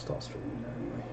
start streaming now anyway.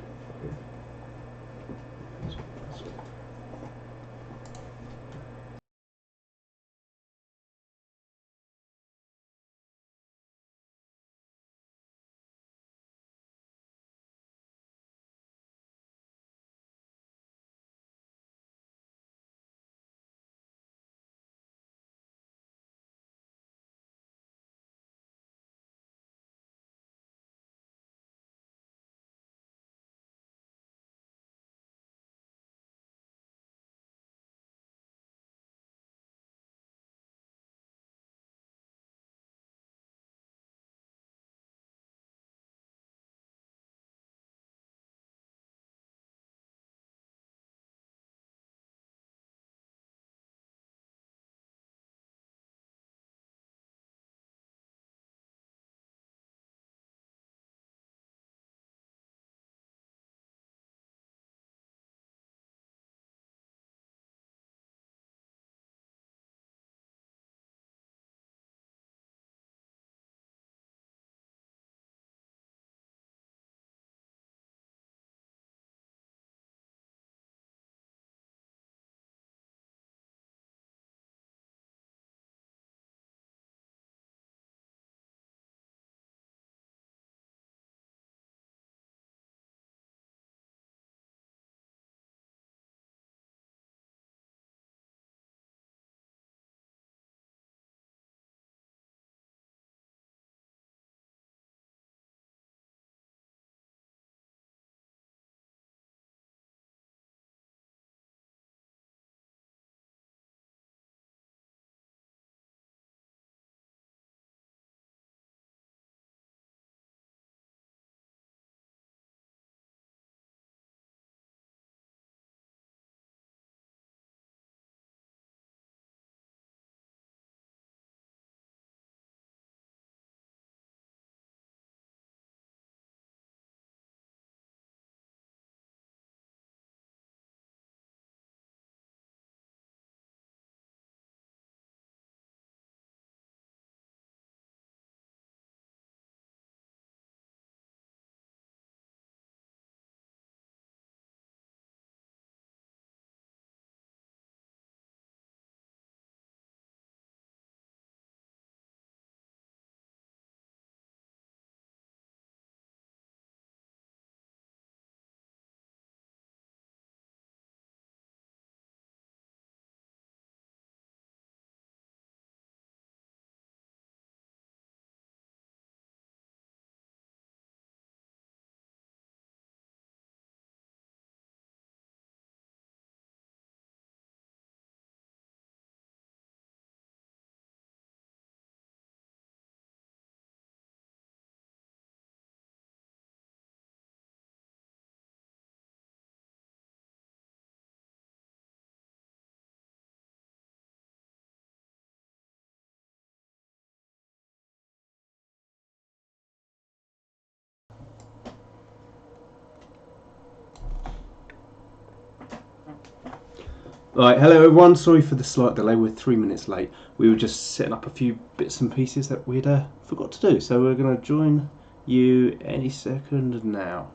Right, hello everyone, sorry for the slight delay, we're 3 minutes late. We were just setting up a few bits and pieces that we'd forgot to do, so we're going to join you any second now.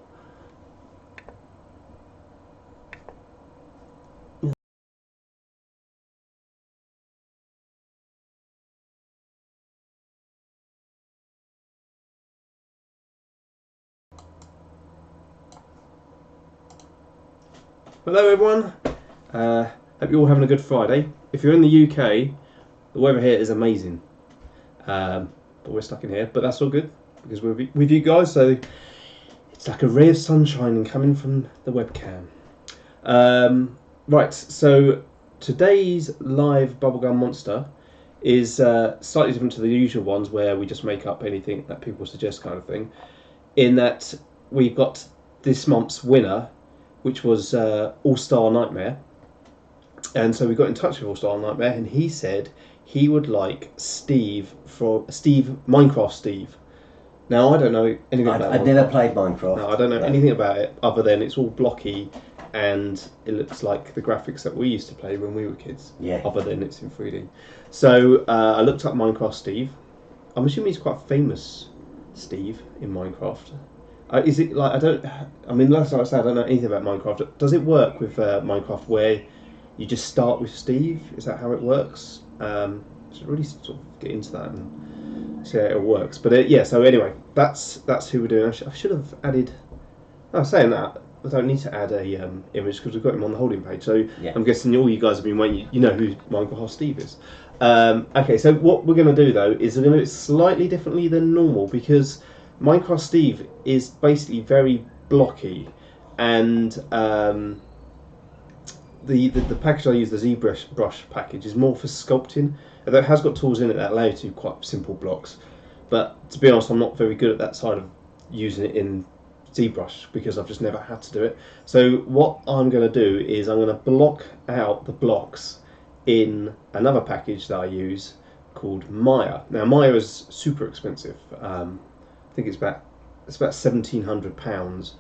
Hello everyone, hope you're all having a good Friday. If you're in the UK, the weather here is amazing, but we're stuck in here, but that's all good because we're with you guys, so it's like a ray of sunshine coming from the webcam. Right, so today's live Bubblegum Monster is slightly different to the usual ones where we just make up anything that people suggest kind of thing, in that we've got this month's winner, which was AllStarNightmare. And so we got in touch with AllStarNightmare, and he said he would like Minecraft Steve. Now I don't know anything about it. I've never played Minecraft. No, I don't know anything about it other than it's all blocky and it looks like the graphics that we used to play when we were kids. Yeah. Other than it's in 3D. So I looked up Minecraft Steve. I'm assuming he's quite famous Steve in Minecraft. Is it like I mean, last time I said I don't know anything about Minecraft. Does it work with Minecraft where you just start with Steve? Is that how it works? Should really sort of get into that and see how it works. But yeah. So anyway, that's who we're doing. I should have added. Oh, saying that, I don't need to add a image because we've got him on the holding page. So yeah. I'm guessing all you guys have been waiting. You know who Minecraft Steve is. Okay, so what we're going to do though is we're going to do it slightly differently than normal because Minecraft Steve is basically very blocky, and the package I use, the Zbrush package, is more for sculpting. Although it has got tools in it that allow you to do quite simple blocks. But to be honest, I'm not very good at that side of using it in Zbrush because I've just never had to do it. So what I'm going to do is I'm going to block out the blocks in another package that I use called Maya. Now Maya is super expensive. I think it's about £1,700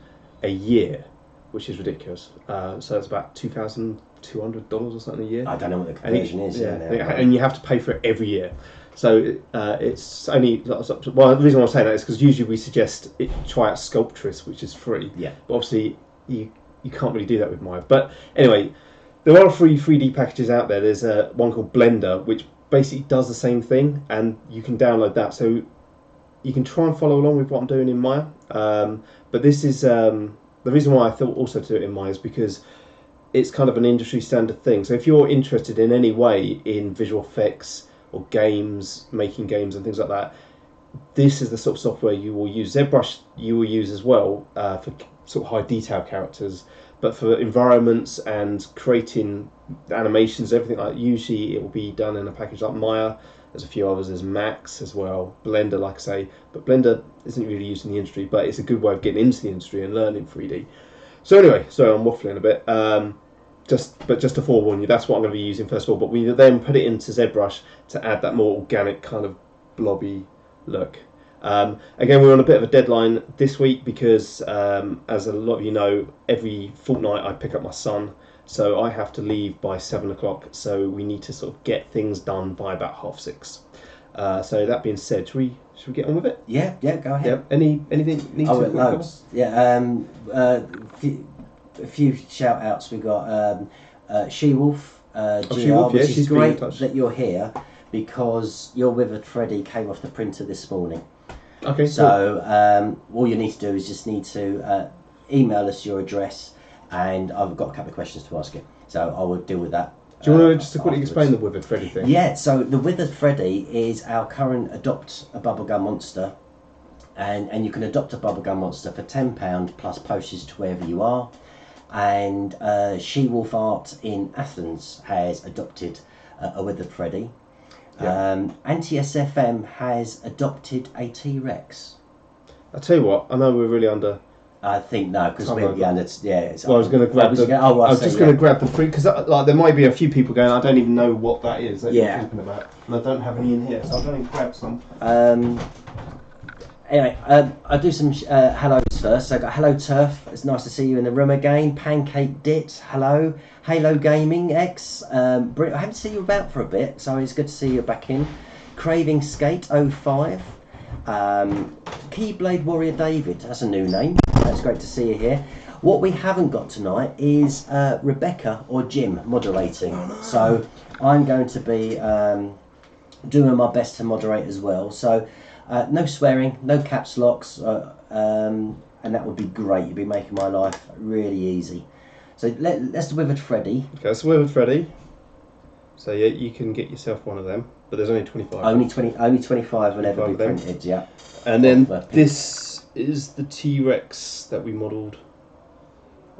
a year, which is ridiculous. So it's about $2,200 or something a year. I don't know what the conversion is. Yeah, and you have to pay for it every year. So it's only, well, the reason why I'm saying that is because usually we suggest try out Sculptris, which is free. Yeah. But obviously you can't really do that with Maya. But anyway, there are free 3D packages out there. There's one called Blender, which basically does the same thing, and you can download that. So you can try and follow along with what I'm doing in Maya. But this is the reason why I thought also to do it in Maya is because it's kind of an industry standard thing. So if you're interested in any way in visual effects or games, making games and things like that, this is the sort of software you will use. ZBrush you will use as well for sort of high detail characters, but for environments and creating animations, everything like that, usually it will be done in a package like Maya. There's a few others, there's Max as well, Blender, like I say, but Blender isn't really used in the industry, but it's a good way of getting into the industry and learning 3D. So anyway, sorry I'm waffling a bit. Just to forewarn you, that's what I'm going to be using first of all. But we then put it into ZBrush to add that more organic kind of blobby look. Again, we're on a bit of a deadline this week because, as a lot of you know, every fortnight I pick up my son, so I have to leave by 7 o'clock. So we need to sort of get things done by about 6:30. So that being said, should we get on with it? Yeah, go ahead. Yeah. Anything need to? Loads. Yeah. A few shout outs. We got She-Wolf, GR, which is great that you're here because your Withered Freddy came off the printer this morning. Okay. So all you need to do is just need to email us your address, and I've got a couple of questions to ask you. So I will deal with that. Do you want to just quickly explain the Withered Freddy thing? Yeah. So the Withered Freddy is our current Adopt a Bubblegum Monster. And you can adopt a Bubblegum Monster for £10 plus postage to wherever you are. And She-Wolf Art in Athens has adopted a Withered Freddy. Yeah. Anti-SFM has adopted a T-Rex. I tell you what, I know we're really under. I think no, because we're under. Yeah. Well, I was going to grab the. I was just going to grab the free because like there might be a few people going. I don't even know what that is. That you're talking about, and I don't have any in here, so I'm going to grab some. Anyway, I'll do some hellos first. So I got Hello Turf, it's nice to see you in the room again. Pancake Dit, hello. Halo Gaming X, I haven't seen you about for a bit, so it's good to see you back in. Craving Skate 05, Keyblade Warrior David, that's a new name, that's great to see you here. What we haven't got tonight is Rebecca or Jim moderating, so I'm going to be doing my best to moderate as well. So no swearing, no caps locks, and that would be great. You'd be making my life really easy. So let's do Withered Freddy. Okay, that's Withered Freddy. So yeah, you can get yourself one of them, but there's only 25. Only 25 will ever be printed, yeah. And then this is the T-Rex that we modelled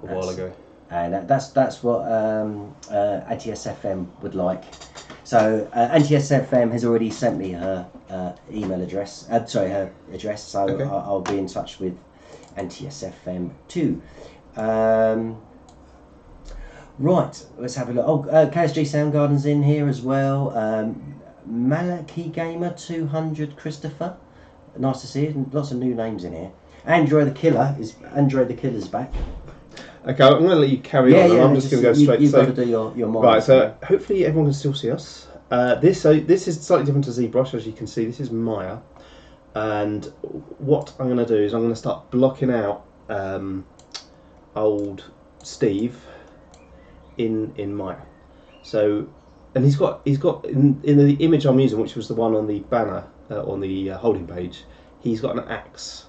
a while ago. And that's what Anti-SFM would like. So Anti-SFM has already sent me her email address. Her address. So okay. I'll be in touch with Anti-SFM too. Right, let's have a look. Oh, KSG Soundgarden's in here as well. Malaki Gamer 200 Christopher. Nice to see you. Lots of new names in here. Android the Killer's back. Okay, I'm going to let you carry on. I'm just going to go straight. You've got to do your model. Right, so hopefully everyone can still see us. This is slightly different to ZBrush, as you can see. This is Maya. And what I'm going to do is I'm going to start blocking out old Steve in Maya. So, and he's got in the image I'm using, which was the one on the banner on the holding page, he's got an axe,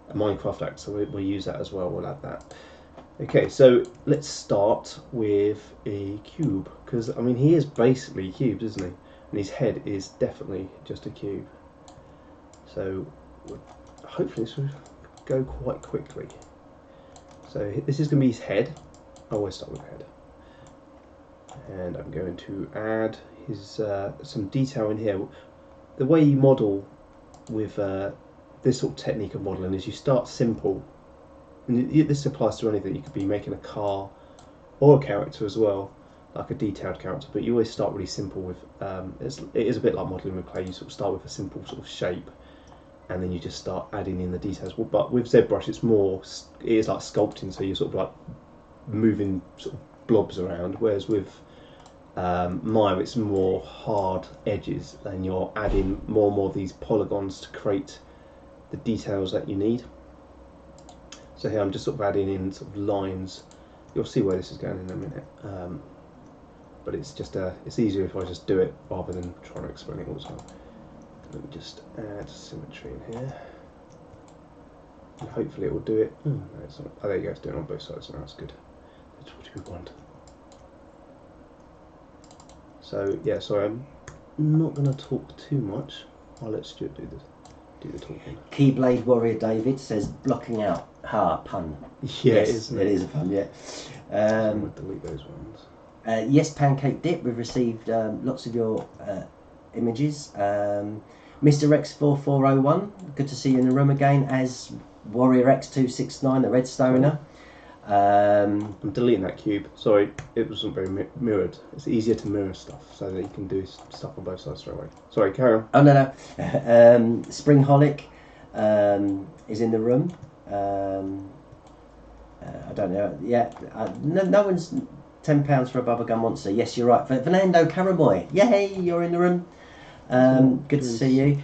a Minecraft axe. So we'll use that as well. We'll add that. Okay, so let's start with a cube, because I mean he is basically cubes, isn't he? And his head is definitely just a cube. So hopefully this will go quite quickly. So this is going to be his head. I always start with head. And I'm going to add his some detail in here. The way you model with this sort of technique of modelling is you start simple. And this applies to anything. You could be making a car or a character as well, like a detailed character, but you always start really simple with, it is a bit like modelling with clay. You sort of start with a simple sort of shape, and then you just start adding in the details. But with Zbrush, it is like sculpting, so you're sort of like moving sort of blobs around, whereas with Maya, it's more hard edges, and you're adding more and more of these polygons to create the details that you need. So here I'm just sort of adding in sort of lines. You'll see where this is going in a minute. But it's just it's easier if I just do it rather than trying to explain it all the time. Let me just add symmetry in here, and hopefully it will do it. No, it's not. Oh, there you go. It's doing it on both sides now. That's good. That's what we want. So yeah, sorry, I'm not going to talk too much. I'll let Stuart do the talking. Keyblade Warrior David says blocking out. Ha, pun. Yeah, yes, it is a pun. Yeah. I'm going to delete those ones. Yes, Pancake Dip. We've received lots of your images. Mr. X4401. Good to see you in the room again as Warrior X269, the Redstoner. I'm deleting that cube. Sorry, it wasn't very mirrored. It's easier to mirror stuff so that you can do stuff on both sides straight away. Sorry, carry on. Oh no. Springholic is in the room. I don't know. Yeah, no one's £10 for a bubblegum monster. Yes, you're right. Fernando Caramoy. Yay, you're in the room. Good to see you.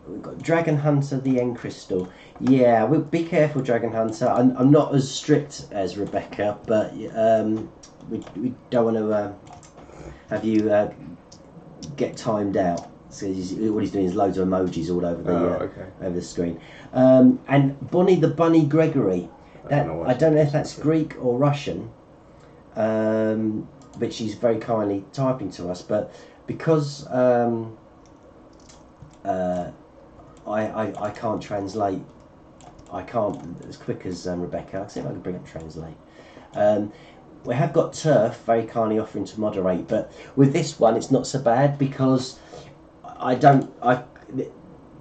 We've got Dragon Hunter, the End Crystal. Yeah, we'll be careful, Dragon Hunter. I'm not as strict as Rebecca, but we don't want to have you get timed out. So what he's doing is loads of emojis all over the over the screen. And Bonnie the Bunny Gregory. I don't know if that's Greek or Russian, but she's very kindly typing to us. But because I can't translate, I can't as quick as Rebecca. I'll see if I can bring up translate. We have got Turf very kindly offering to moderate, but with this one it's not so bad because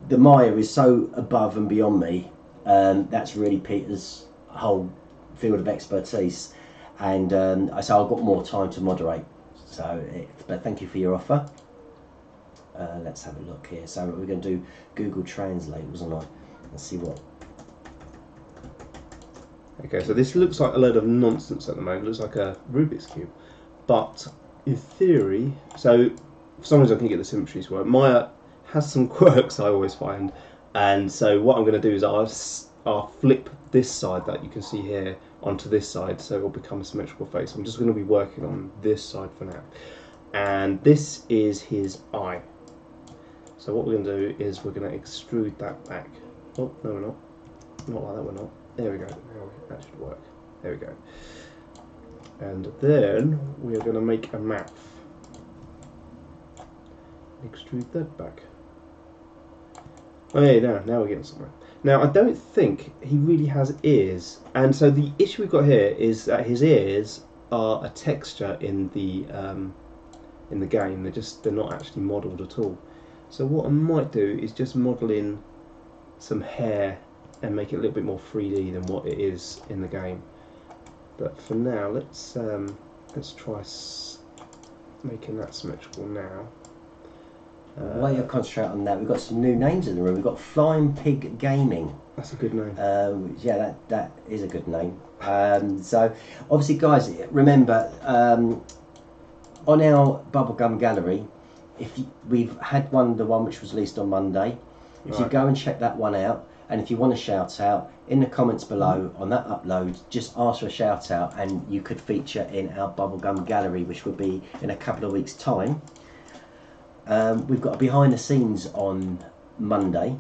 the Maya is so above and beyond me. That's really Peter's whole field of expertise, and so I've got more time to moderate. So, but thank you for your offer. Let's have a look here. So we're going to do Google Translate, wasn't I? Let's see what. Okay, so this looks like a load of nonsense at the moment. It looks like a Rubik's Cube, but in theory, so for some reason I can get the symmetries work. Maya has some quirks I always find, and so what I'm going to do is I'll flip this side that you can see here onto this side, so it will become a symmetrical face. I'm just going to be working on this side for now, and this is his eye. So what we're going to do is we're going to extrude that back. Oh, no we're not. Not like that, we're not. There we go. Now that should work. There we go. And then we are going to make a mouth. Extrude that back. Oh yeah, now we're getting somewhere. Now I don't think he really has ears, and so the issue we've got here is that his ears are a texture in the game. They're not actually modelled at all. So what I might do is just model in some hair and make it a little bit more 3D than what it is in the game. But for now, let's try making that symmetrical now. While you're concentrating on that, we've got some new names in the room. We've got Flying Pig Gaming. That's a good name. Yeah, that is a good name. So obviously, guys, remember on our Bubblegum gallery, we've had the one which was released on Monday. If you go and check that one out, and if you want a shout out, in the comments below on that upload, just ask for a shout out and you could feature in our Bubblegum gallery, which will be in a couple of weeks' time. We've got a behind the scenes on Monday,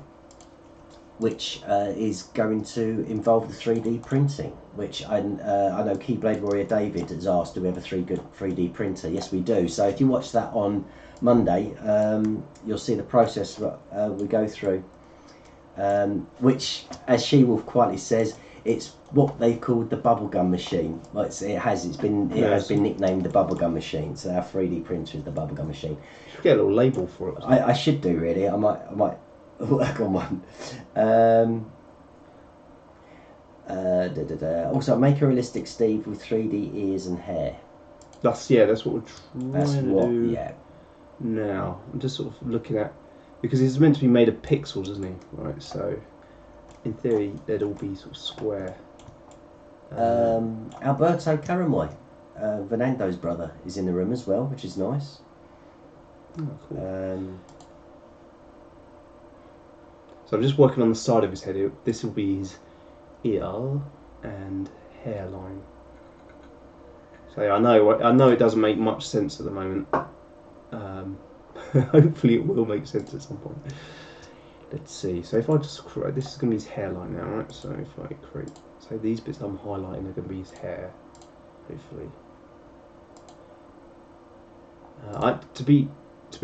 which is going to involve the 3D printing, which I know Keyblade Warrior David has asked, do we have a 3D printer? Yes, we do. So if you watch that on Monday, you'll see the process we go through, which, as She-Wolf quietly says, it's what they called the bubblegum machine. Well, it has been nicknamed the bubblegum machine. So our 3D printer is the bubblegum machine. You should get a little label for it. I should do, really. I might work on one. Also, make a realistic Steve with 3D ears and hair. That's what we're trying to do. Yeah. Now I'm just sort of looking at, because he's meant to be made of pixels, isn't he? Right. So in theory, they'd all be sort of square. Alberto Caramoy, Fernando's brother, is in the room as well, which is nice. Oh, cool. So I'm just working on the side of his head. This will be his ear and hairline. So yeah, I know it doesn't make much sense at the moment. Hopefully it will make sense at some point. Let's see. So if I just create, this is going to be his hairline now, right? So if I create, so these bits I'm highlighting are going to be his hair, hopefully. To be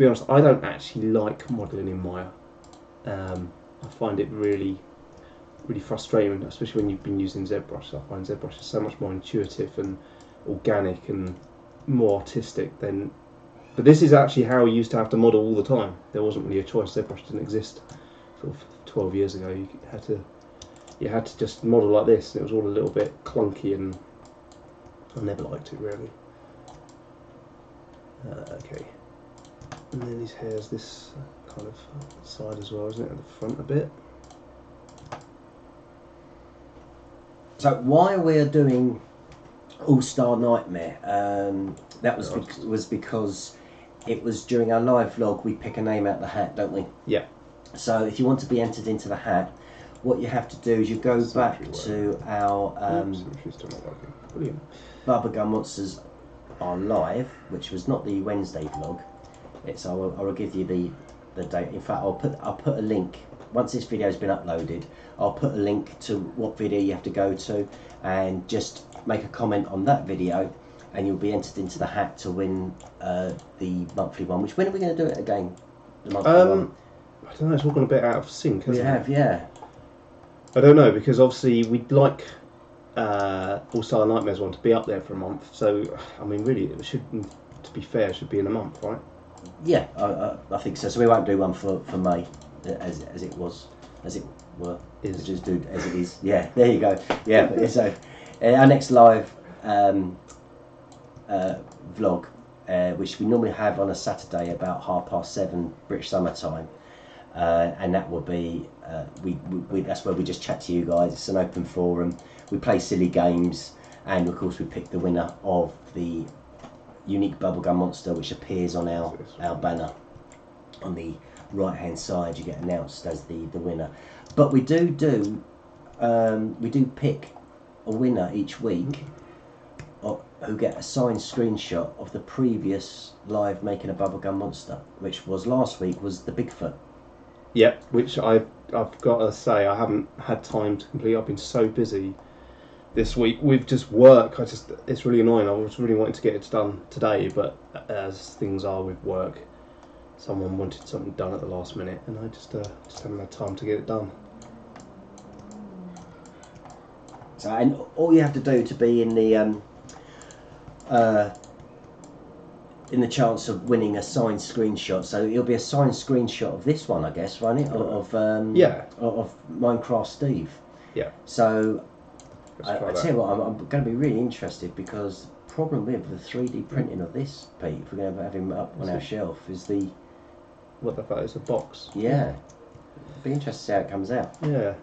honest, I don't actually like modelling in Maya. I find it really frustrating, especially when you've been using Zbrush. I find Zbrush is so much more intuitive and organic and more artistic than. But this is actually how you used to have to model all the time. There wasn't really a choice. Zbrush didn't exist sort of 12 years ago. You had to just model like this, and it was all a little bit clunky, and I never liked it really. Okay. And then his hair's this kind of side as well, isn't it? At the front a bit. So why we're doing AllStarNightmare, that was because it was during our live vlog. We pick a name out of the hat, don't we? Yeah. So if you want to be entered into the hat, what you have to do is you go back to our Bubblegummonsters are live, which was not the Wednesday vlog. I will give you the date. In fact, I'll put a link once this video has been uploaded. I'll put a link to what video you have to go to, and just make a comment on that video, and you'll be entered into the hat to win the monthly one. When are we going to do it again? The monthly one. I don't know. It's all gone a bit out of sync, hasn't it? Yeah. I don't know, because obviously we'd like AllStarNightmare's one to be up there for a month. So I mean, really, it should, to be fair, it should be in a month, right? Yeah, I think so. So we won't do one for May, as it were. Is. We'll just do as it is. Yeah, there you go. Yeah. So our next live vlog, which we normally have on a Saturday about 7:30 British summer time, and that will be that's where we just chat to you guys. It's an open forum. We play silly games, and of course we pick the winner of the unique bubblegum monster, which appears on our banner on the right hand side. You get announced as the winner. But we do pick a winner each week who get a signed screenshot of the previous live making a bubblegum monster, which was last week, was the Bigfoot. Yep, which I've got to say I haven't had time to complete. I've been so busy this week with just work. It's really annoying. I was really wanting to get it done today, but as things are with work, someone wanted something done at the last minute, and I just haven't had time to get it done. So, and all you have to do to be in the chance of winning a signed screenshot. So it'll be a signed screenshot of this one, I guess, won't it? Of Minecraft Steve. Yeah. So I tell you what, I'm going to be really interested, because the problem with the 3D printing of this, Pete, if we're going to have him up on our shelf, is the... What the fuck is a box? Yeah. It'll be interesting to see how it comes out. Yeah.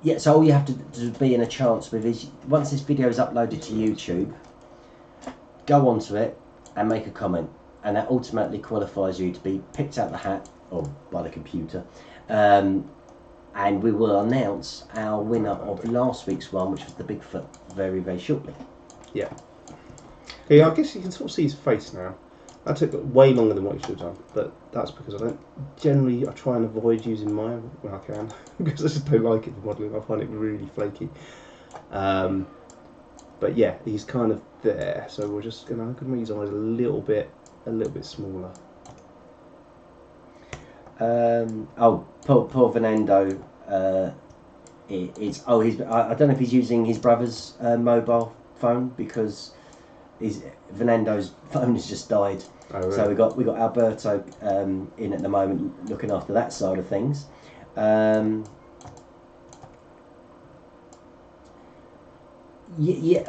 Yeah, so all you have to be in a chance with is, once this video is uploaded to YouTube, go onto it and make a comment. and that automatically qualifies you to be picked out the hat or by the computer. And we will announce our winner of last week's one, which was the Bigfoot, very, very shortly. Yeah. Okay, I guess you can sort of see his face now. That took way longer than what you should have done, but that's because I try and avoid using mine when I can, because I just don't like it for modelling. I find it really flaky. But yeah, he's kind of there, so we're just gonna make his eyes a little bit smaller. Poor Fernando. I don't know if he's using his brother's mobile phone, because Fernando's phone has just died. Oh, really? So we got Alberto in at the moment, looking after that side of things. Yes,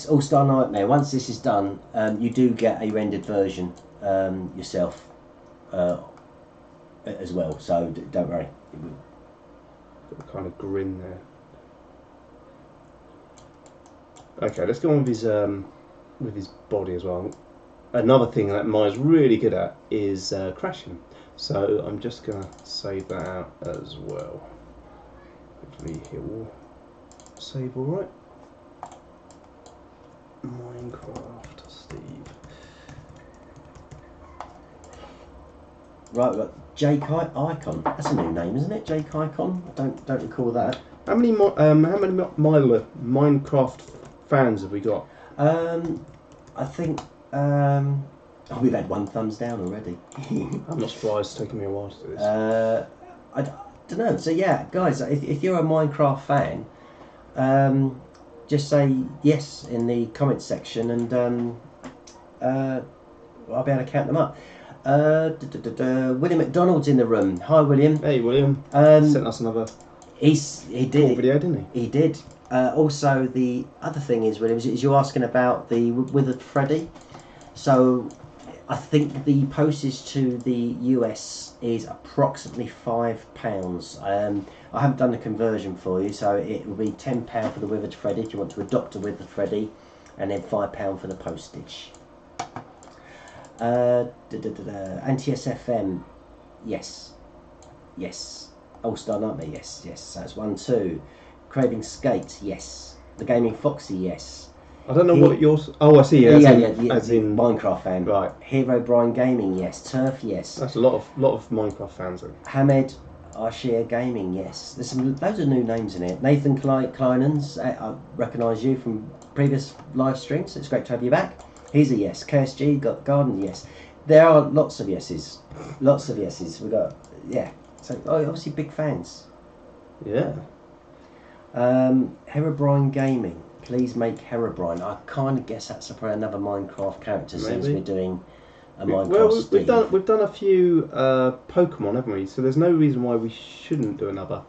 AllStarNightmare. Once this is done, you do get a rendered version yourself as well. So don't worry. Got a kind of grin there. Okay, let's go on with his body as well. Another thing that mine's really good at is crashing. So I'm just gonna save that out as well. Hopefully it will save all right. Minecraft Steve. Right, we've got Jake Icon. That's a new name, isn't it? Jake Icon. I don't recall that. How many Minecraft fans have we got? I think we've had one thumbs down already. I'm not surprised. It's taken me a while to do this. I don't know. So yeah, guys, if you're a Minecraft fan, just say yes in the comments section, and I'll be able to count them up. William McDonald's in the room. Hi, William. Hey, William. Sent us another. He did cool video, didn't he? He did. Also, the other thing is, William, is you're asking about the Withered Freddy. So I think the postage to the US is approximately £5. I haven't done the conversion for you, so it will be £10 for the Withered Freddy if you want to adopt a Withered Freddy, and then £5 for the postage. Anti-SFM, yes. AllStarNightmare, yes. That's 1, 2. Craving Skate, yes. The Gaming Foxy, yes. I don't know what yours. Oh, I see. As in Minecraft fan. Right. Hero Brian Gaming, yes. Turf, yes. That's a lot of Minecraft fans. Then. Hamed Arshia Gaming, yes. There's loads of new names in it. Nathan Kleinens, I recognise you from previous live streams. It's great to have you back. He's a yes. KSG Garden, yes. There are lots of yeses. We got So obviously big fans. Yeah. Herobrine Gaming. Please make Herobrine. I kind of guess that's probably another Minecraft character. Maybe. Since we're doing a Minecraft. Well, we've done a few Pokemon, haven't we? So there's no reason why we shouldn't do another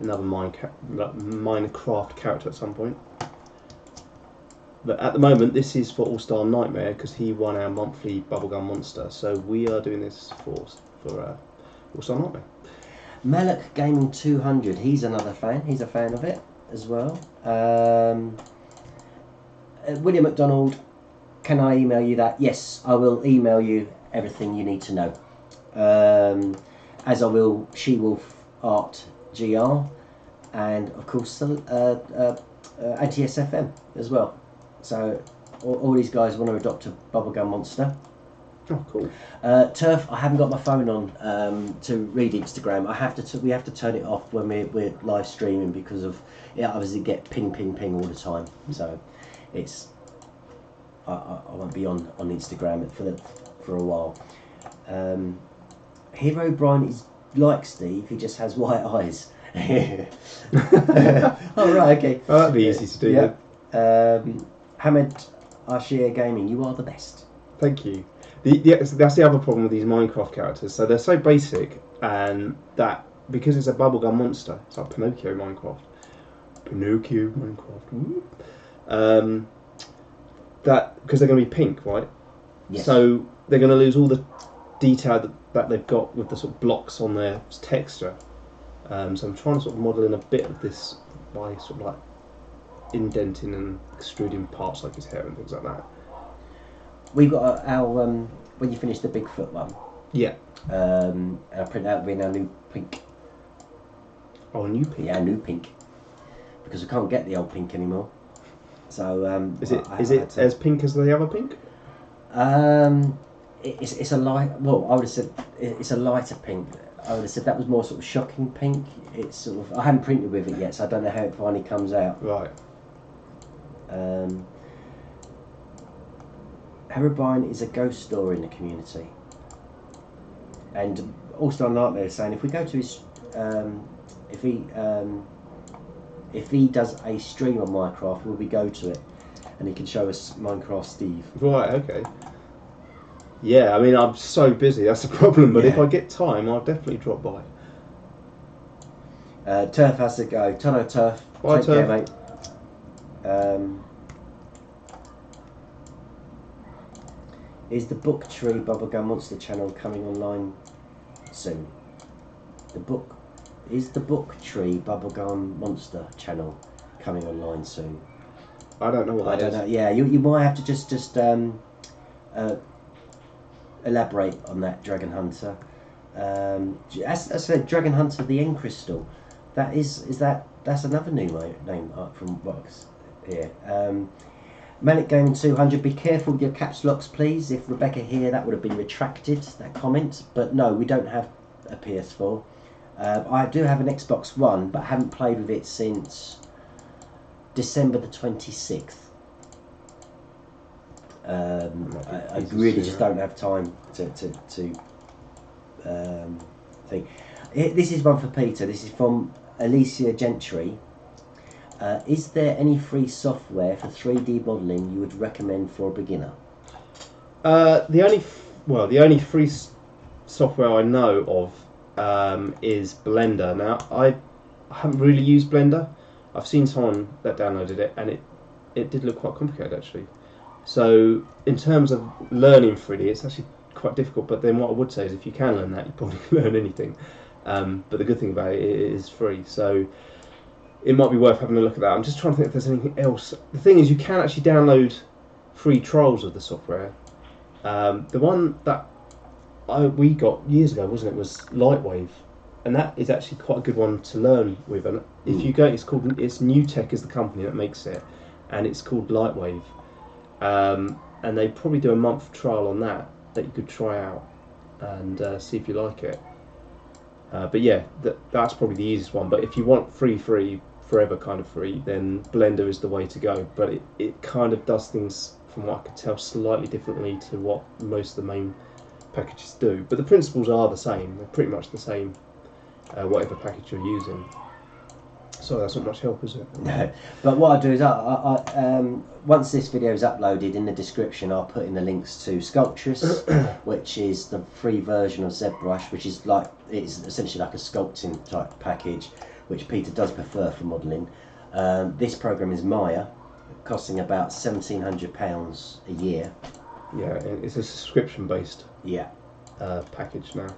Minecraft character at some point. But at the moment, this is for AllStarNightmare because he won our monthly Bubblegummonster. So we are doing this for AllStarNightmare. Melek Gaming 200. He's another fan. He's a fan of it as well. William McDonald. Can I email you that? Yes, I will email you everything you need to know. As I will She-Wolf Art GR, and of course Anti-SFM as well. So all these guys want to adopt a Bubblegummonster. Oh, cool. Turf, I haven't got my phone on to read Instagram. We have to turn it off when we're live streaming because of obviously get ping all the time. So it's I won't be on Instagram for a while. Hero Brian is like Steve. He just has white eyes. Oh right, okay. Oh, that'd be easy to do. Yeah. Hamed Arshia Gaming, you are the best. Thank you. That's the other problem with these Minecraft characters. So they're so basic, and that because it's a Bubblegummonster, it's like Pinocchio Minecraft. That because they're going to be pink, right? Yes. So they're going to lose all the detail that they've got with the sort of blocks on their texture. So I'm trying to sort of model in a bit of this by sort of like indenting and extruding parts like his hair and things like that. we've got our when you finish the Bigfoot one. Yeah. And I print out in our new pink. Oh, new pink. Yeah, new pink. Because we can't get the old pink anymore. So is it as pink as the other pink? It's a light. Well, I would have said it's a lighter pink. I would have said that was more sort of shocking pink. It's sort of, I haven't printed with it yet, so I don't know how it finally comes out. Right. Herobrine is a ghost story in the community, and AllStarNightmare is saying if we go to his, if he does a stream on Minecraft, will we go to it, and he can show us Minecraft Steve. Right. Okay. Yeah, I mean, I'm so busy, that's the problem, but if I get time, I'll definitely drop by. Turf has to go. Tono Turf. Bye, Take Turf. care, mate. Is the Booktree BubblegumMonster channel coming online soon? Is the Booktree BubblegumMonster channel coming online soon? I don't know what that is. I don't know. Yeah, you might have to just elaborate on that, Dragon Hunter. As I said, Dragon Hunter the End Crystal. That's another new name from Box here. Manic Gaming 200. Be careful with your caps locks, please. If Rebecca here, that would have been retracted, that comment. But no, we don't have a PS4. I do have an Xbox One, but I haven't played with it since December the 26th. I really just don't have time to think. This is one for Peter. This is from Alicia Gentry. Is there any free software for 3D modelling you would recommend for a beginner? The only free software I know of is Blender. Now, I haven't really used Blender. I've seen someone that downloaded it, and it did look quite complicated actually. So in terms of learning 3D, it's actually quite difficult. But then what I would say is, if you can learn that, you probably can learn anything. But the good thing about it is free, so it might be worth having a look at that. I'm just trying to think if there's anything else. The thing is, you can actually download free trials of the software. The one that we got years ago, wasn't it, was Lightwave, and that is actually quite a good one to learn with. And if you go, it's New Tech is the company that makes it, and it's called Lightwave. And they probably do a month trial on that you could try out and see if you like it. But yeah, that's probably the easiest one. But if you want free, forever kind of free, then Blender is the way to go. But it kind of does things, from what I could tell, slightly differently to what most of the main packages do. But the principles are the same. They're pretty much the same, whatever package you're using. So that's not much help, is it? No. But what I'll do is, once this video is uploaded, in the description I'll put in the links to Sculptris, which is the free version of Zbrush, which is it's essentially like a sculpting type package, which Peter does prefer for modelling. This program is Maya, costing about £1,700 a year. Yeah, it's a subscription based package now.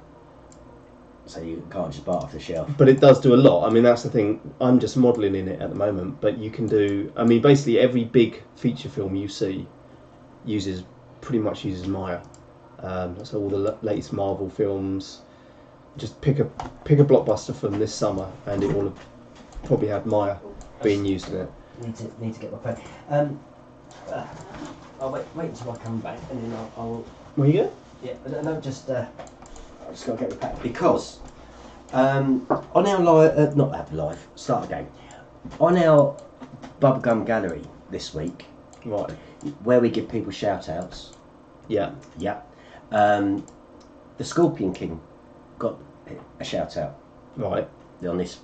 So you can't just buy it off the shelf. But it does do a lot. I mean, that's the thing. I'm just modelling in it at the moment, but you can do. I mean, basically every big feature film you see pretty much uses Maya. So all the latest Marvel films. Just pick a blockbuster from this summer, and it will have probably had Maya being used in it. Need to get my pen. I'll wait until I come back, and then I'll. Where you go? Yeah, no, just. I've just got to get the pack, because on our live, not live, start again. On our Bubblegum gallery this week, right, where we give people shout outs. Yeah. The Scorpion King got a shout out. Right. On this,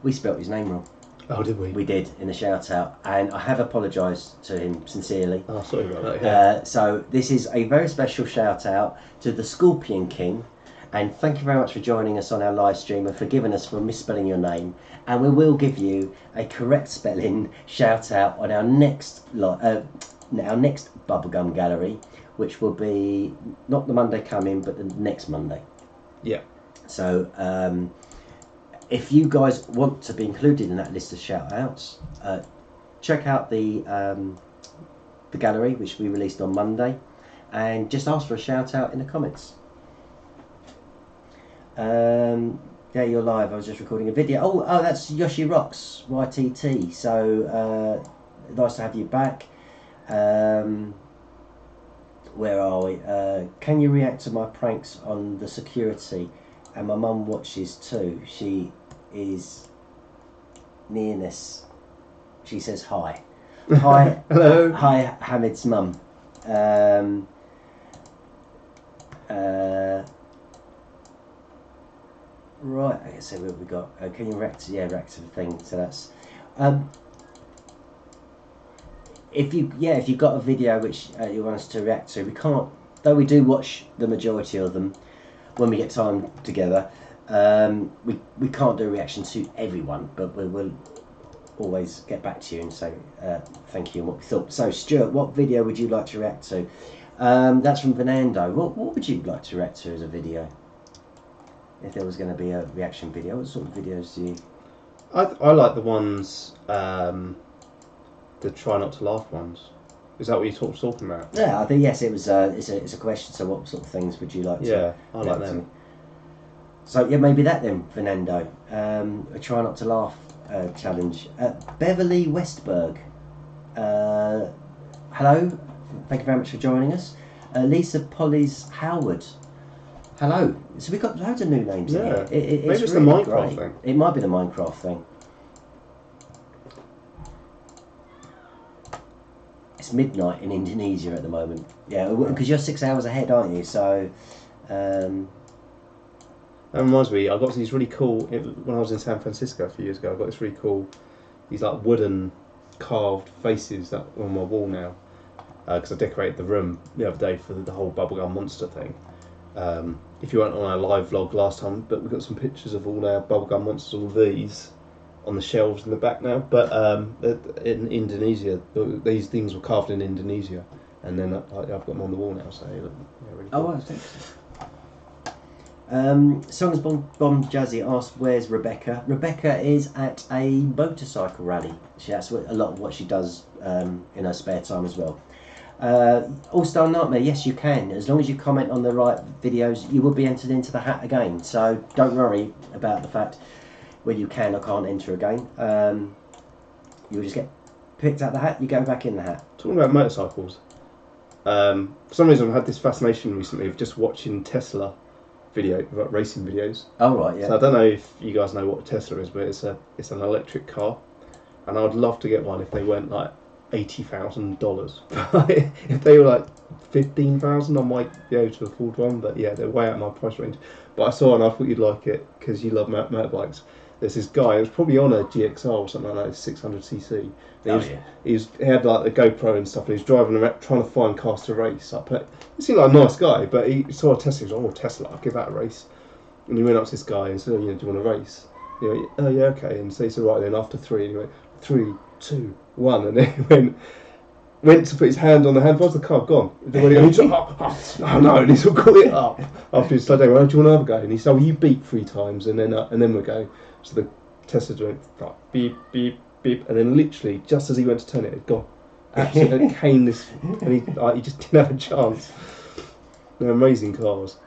we spelt his name wrong. Oh, did we? We did, in the shout out, and I have apologised to him sincerely. Oh, sorry about that. Yeah. So this is a very special shout out to the Scorpion King. And thank you very much for joining us on our live stream and forgiving us for misspelling your name. And we will give you a correct spelling shout out on our next Bubblegum gallery, which will be not the Monday coming, but the next Monday. Yeah. So if you guys want to be included in that list of shout outs, check out the gallery, which we released on Monday. and just ask for a shout out in the comments. Yeah, you're live. I was just recording a video. Oh, that's Yoshi Rocks YTT. So nice to have you back. Where are we? Can you react to my pranks on the security? And my mum watches too. She is nearness. She says hi. Hi. Hello. Hi, Hamid's mum. Right, okay, so what have we got? Can you react to, react to the thing? So that's if you've got a video which you want us to react to, we can't, though we do watch the majority of them when we get time together. We can't do a reaction to everyone, but we will always get back to you and say thank you and what we thought. So Stuart, what video would you like to react to? That's from Fernando. What would you like to react to as a video? If there was going to be a reaction video, what sort of videos do you? I like the ones, the try not to laugh ones. Is that what you're talking about? Yeah, I think yes. It was. It's a question. So, what sort of things would you like to? Yeah, I like them. So yeah, maybe that then, Fernando. A try not to laugh challenge. Beverly Westberg. Hello. Thank you very much for joining us. Lisa Polly's Howard. Hello. So we've got loads of new names in here. Maybe it's really the Minecraft great. thing. It might be the Minecraft thing. It's midnight in Indonesia at the moment. Yeah, because you're 6 hours ahead, aren't you? So. That reminds me, I got these really cool, when I was in San Francisco a few years ago, I got this really cool, these like wooden carved faces that are on my wall now. Because I decorated the room the other day for the whole Bubblegummonster thing. If you weren't on our live vlog last time, but we've got some pictures of all our Bubblegummonsters, all these, on the shelves in the back now. But in Indonesia, these things were carved in Indonesia, and then I've got them on the wall now, so they look really cool. Oh, I think so. Songs Bomb Jazzy asked, "Where's Rebecca?" Rebecca is at a motorcycle rally. That's a lot of what she does in her spare time as well. AllStarNightmare, yes you can, as long as you comment on the right videos you will be entered into the hat again, so don't worry about the fact whether you can or can't enter again. You'll just get picked out the hat, you go back in the hat. Talking about motorcycles, for some reason I've had this fascination recently of just watching Tesla racing videos. Oh right, yeah. So I don't know if you guys know what a Tesla is, but it's an electric car, and I'd love to get one if they weren't like $80,000. If they were like 15,000, I might be able to afford one. But yeah, they're way out of my price range. But I saw and I thought you'd like it because you love motorbikes. There's this guy. It was probably on a GXR or something like that, 600cc. He had like the GoPro and stuff, and he was driving around trying to find cars to race. He seemed like a nice guy, but he saw a Tesla. He was like, "Oh, Tesla, I'll give that a race." And he went up to this guy and said, "Oh, do you want to race?" He went, "Oh yeah, okay." And so he said, "Right then, after 3," and he went, 3, 2, 1, and then he went to put his hand on the handlebars. The car gone. And he's like, "Oh no!" And he's all caught it up. After he started, "Well, do you want to have a go?" And he said, "Well, you beep 3 times, and then we'll go." So the Tesla went like beep, beep, beep, and then literally just as he went to turn it, it had gone. Absolutely caneless, and he just didn't have a chance. They're amazing cars.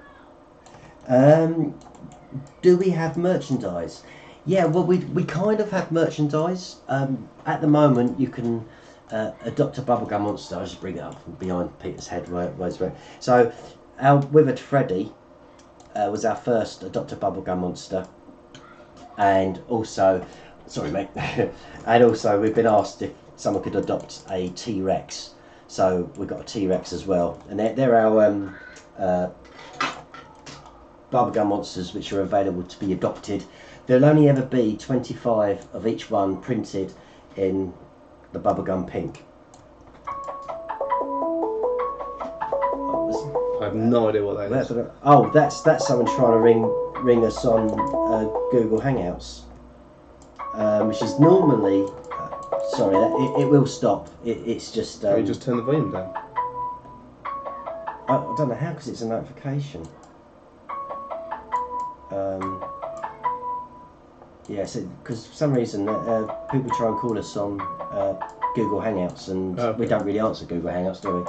Do we have merchandise? Yeah, well, we kind of have merchandise. At the moment, you can adopt a Bubblegummonster. I'll just bring it up from behind Peter's head. So, our Withered Freddy was our first adopt a Bubblegummonster, and also, sorry mate, and also we've been asked if someone could adopt a T-Rex. So we've got a T-Rex as well, and they're our Bubblegummonsters, which are available to be adopted. There'll only ever be 25 of each one printed in the bubblegum pink. I have no idea what that is. Oh, that's someone trying to ring us on Google Hangouts, which is normally sorry, it will stop. It's just. Can you just turn the volume down? I don't know how, because it's a notification. Yeah, so because for some reason people try and call us on Google Hangouts, and we don't really answer Google Hangouts, do we?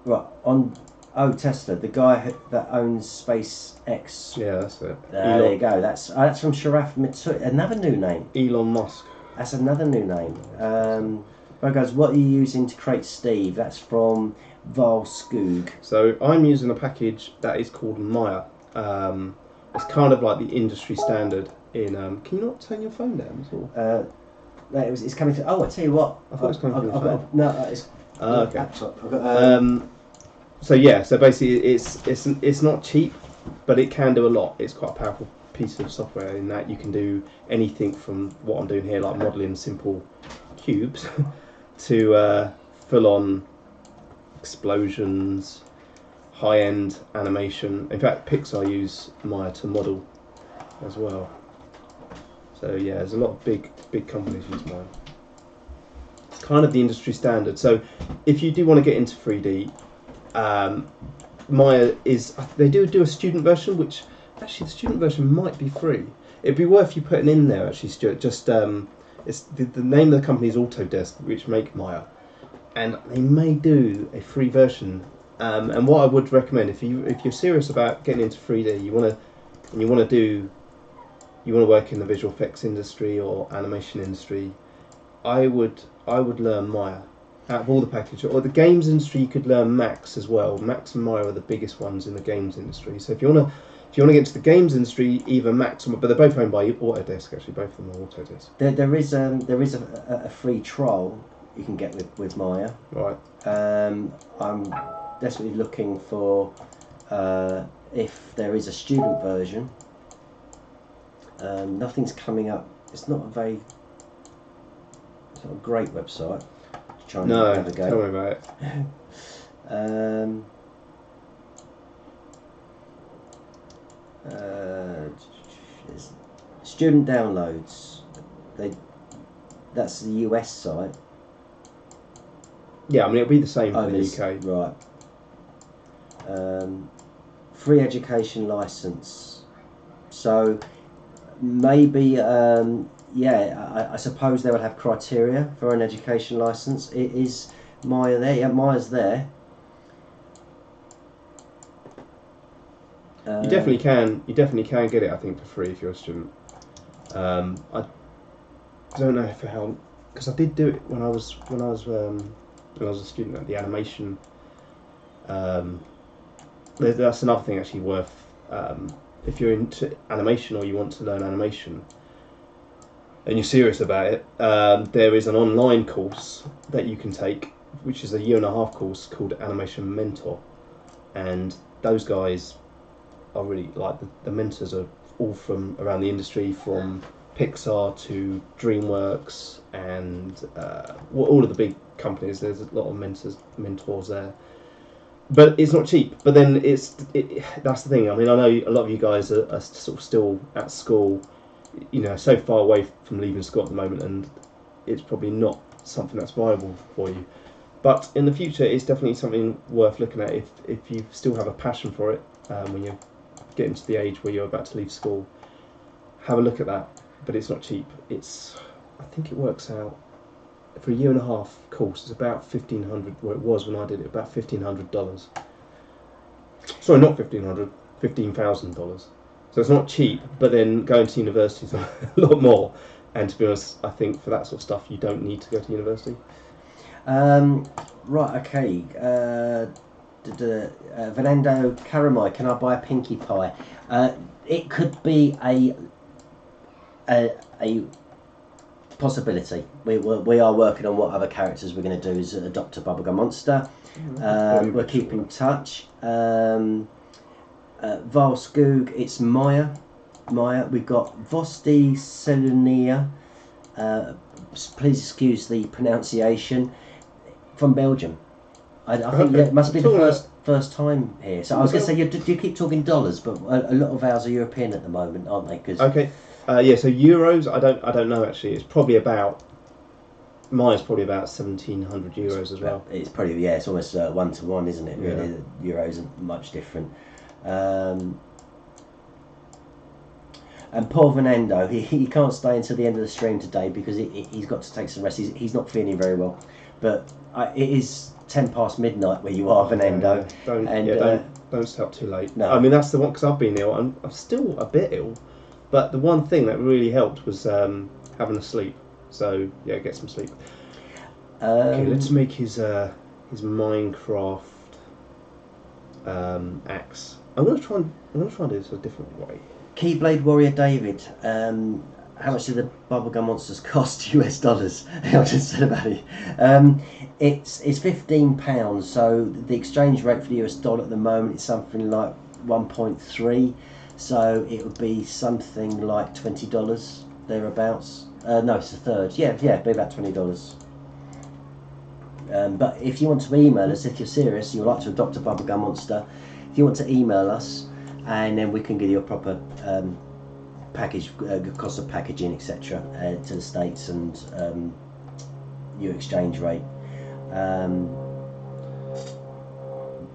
Right on. Oh, Tesla, the guy that owns SpaceX. Yeah, that's it. There you go. That's from Sharaf Mitsui. Another new name. Elon Musk. That's another new name. Right, guys, what are you using to create Steve? That's from Valskoog. So I'm using a package that is called Maya. It's kind of like the industry standard in. Can you not turn your phone down at all? It's coming to. Oh, I tell you what. I thought it was coming from your phone. No, it's. Okay. Laptop. I've got, so yeah, so basically it's not cheap, but it can do a lot. It's quite a powerful piece of software in that you can do anything from what I'm doing here, like modelling simple cubes, to full-on explosions, high-end animation. In fact, Pixar use Maya to model as well. So yeah, there's a lot of big companies use Maya. It's kind of the industry standard. So if you do want to get into 3D, Maya is. They do a student version, which actually the student version might be free. It'd be worth you putting in there actually, Stuart. Just it's the name of the company is Autodesk, which make Maya, and they may do a free version. And what I would recommend if you're serious about getting into 3D, you want to work in the visual effects industry or animation industry, I would learn Maya. Out of all the packages, or the games industry, you could learn Max as well. Max and Maya are the biggest ones in the games industry. So if you want to get into the games industry, either Max, but they're both owned by Autodesk. Actually, both of them are Autodesk. There is a free trial you can get with Maya. Right. I'm desperately looking for if there is a student version. Nothing's coming up. It's not a great website. No, tell me about it. Student downloads. That's the US site. Yeah, I mean it'll be the same in the UK. Right. Free education license. So maybe. I suppose they would have criteria for an education license. It is Maya there. Yeah, Maya's there. You definitely can. You definitely can get it. I think for free if you're a student. I don't know for how, because I did do it when I was a student at the animation. That's another thing actually worth. If you're into animation or you want to learn animation, and you're serious about it, there is an online course that you can take, which is a 1.5-year course called Animation Mentor, and those guys are really like the mentors are all from around the industry, from Pixar to DreamWorks and all of the big companies. There's a lot of mentors there, but it's not cheap. But then that's the thing. I mean, I know a lot of you guys are sort of still at school, so far away from leaving school at the moment, and it's probably not something that's viable for you. But in the future, it's definitely something worth looking at if you still have a passion for it. When you're getting to the age where you're about to leave school, have a look at that. But it's not cheap. I think it works out for a 1.5-year course. It's about $1,500. Well, it was when I did it, about $1,500. Sorry, not $1,500. $15,000. So it's not cheap, but then going to university is a lot more. And to be honest, I think for that sort of stuff, you don't need to go to university. Right, okay. Fernando Caramai, can I buy a Pinkie Pie? It could be a possibility. We are working on what other characters we're going to do as adopt a Bubblegummonster. We'll keep in touch. Valskoog, it's Maya. We've got Vosti Selunia. Please excuse the pronunciation. From Belgium. I think it must be the first time here. So I was going to say, you keep talking dollars, but a lot of ours are European at the moment, aren't they? Okay. So euros, I don't know actually. It's probably mine's probably about 1,700 euros as well. It's probably, it's almost 1-to-1, isn't it? Really, yeah. The euros are much different. And poor Venendo, he can't stay until the end of the stream today because he's got to take some rest. He's not feeling very well. But it is 10 past midnight where you are, Venendo. Don't stay up too late. No. I mean, that's the one, because I've been ill. I'm still a bit ill. But the one thing that really helped was having a sleep. So, yeah, get some sleep. Okay, let's make his Minecraft axe. I'm gonna try and do this a different way. Keyblade Warrior David, how much did the Bubblegum Monsters cost US dollars? I just said about it. It's £15, so the exchange rate for the US dollar at the moment is something like 1.3, so it would be something like $20 thereabouts. No, it's a third. Yeah, it'd be about $20. But if you want to email us, if you're serious, you'd like to adopt a Bubblegum Monster, if you want to email us, and then we can give you a proper package, cost of packaging, etc., to the States, and your exchange rate.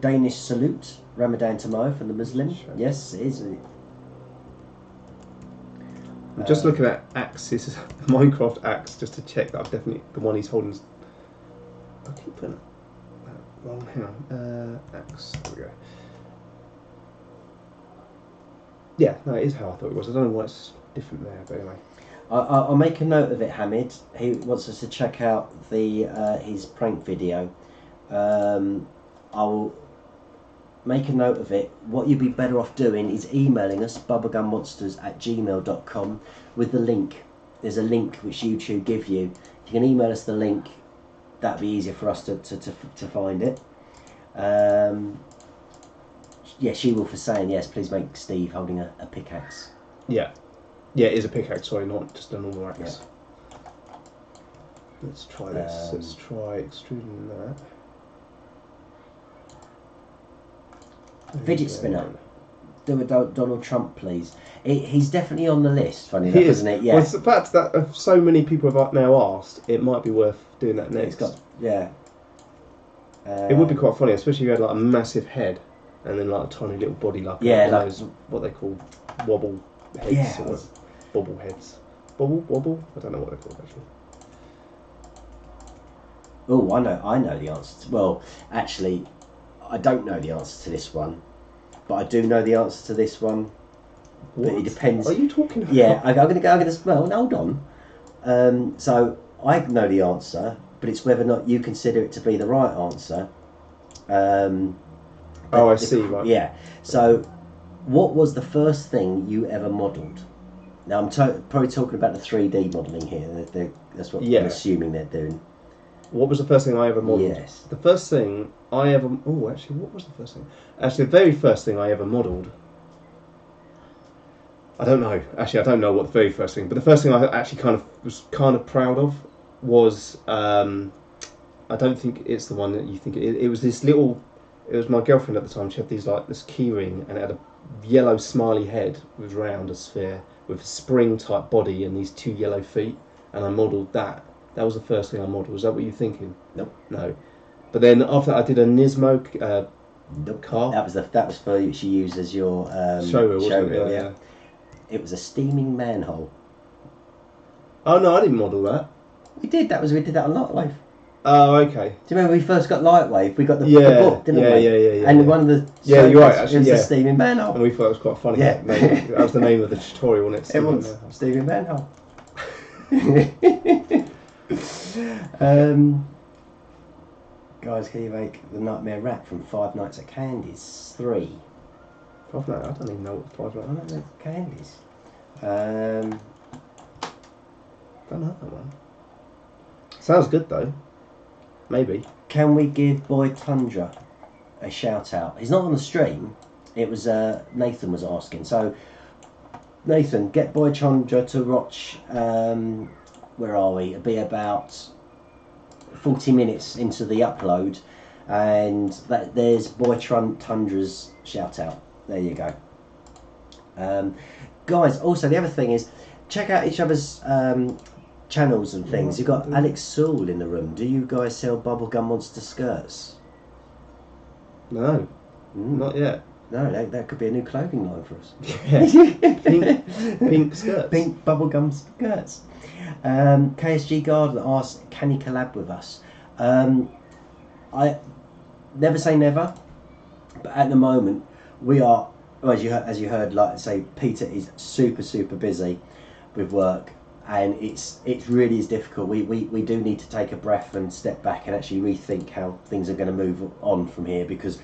Danish salute, Ramadan Tamo from the Muslim. Yes, it is. I'm just looking at axe. This is a Minecraft axe, just to check that I've definitely the one he's holding. I keep putting that wrong. Hang on. Axe. There we go. Yeah, no, it is how I thought it was. I don't know why it's different there, but anyway. I'll make a note of it, Hamid. He wants us to check out the his prank video. I'll make a note of it. What you'd be better off doing is emailing us, bubblegummonsters@gmail.com, with the link. There's a link which YouTube give you. If you can email us the link, that'd be easier for us to find it. Yeah, she will for saying yes. Please make Steve holding a pickaxe. Yeah, it is a pickaxe. Sorry, not just a normal axe. Yeah. Let's try this. Let's try extruding that. Fidget spinner. Do a Donald Trump, please. He's definitely on the list. Funny enough, isn't it? Yeah. Well, it's the fact that so many people have now asked, it might be worth doing that next. Yeah. It would be quite funny, especially if you had like a massive head and then like a tiny little body, like those, what they call wobble heads, or bobble heads. Wobble? I don't know what they're called actually. Oh, I know the answer. Well, actually, I don't know the answer to this one, but I do know the answer to this one. What? But it depends. Are you talking about? Yeah, I'm going to go. Well, hold on. So I know the answer, but it's whether or not you consider it to be the right answer. I see. Right. Yeah. So, what was the first thing you ever modelled? Now I'm probably talking about the 3D modelling here. That's what I'm assuming they're doing. What was the first thing I ever modelled? Yes. The first thing I ever... Oh, actually, what was the first thing? Actually, the very first thing I ever modelled... I don't know. Actually, I don't know what the very first thing... But the first thing I actually was kind of proud of was... I don't think it's the one that you think... It was this little... It was my girlfriend at the time. She had this key ring, and it had a yellow smiley head with round, a sphere, with a spring-type body and these 2 yellow feet. And I modelled that. That was the first thing I modelled. Was that what you're thinking? Nope. No. But then after that, I did a Nismo car. That was for you to use as your showreel, wasn't it? Yeah. It was a steaming manhole. Oh no, I didn't model that. We did that on Lightwave. Oh, okay. Do you remember we first got Lightwave? We got the book, didn't we? Yeah. And one of the you're right. Actually, it was the steaming manhole. And we thought it was quite funny. Yeah. That was the name of the tutorial, wasn't it? It was steaming manhole. Guys, can you make the Nightmare Rat from Five Nights at Candy's 3? 5 Nights? I don't even know what 5 Nights at Candy's. Don't know that one. Sounds good though. Maybe. Can we give Boy Tundra a shout out? He's not on the stream. It was Nathan was asking. So Nathan, get Boy Tundra to watch. Where are we? It'll be about 40 minutes into the upload, and there's Boy Tundra's shout out. There you go. Guys, also the other thing is, check out each other's channels and things. You've got Alex Sewell in the room. Do you guys sell Bubblegum Monster skirts? No, not yet. No, that could be a new clothing line for us. Yeah. Pink skirts. Pink bubblegum skirts. KSG Garden asks, can you collab with us? I never say never, but at the moment we are, as you heard, like I say, Peter is super busy with work, and it really is difficult. We do need to take a breath and step back and actually rethink how things are going to move on from here, because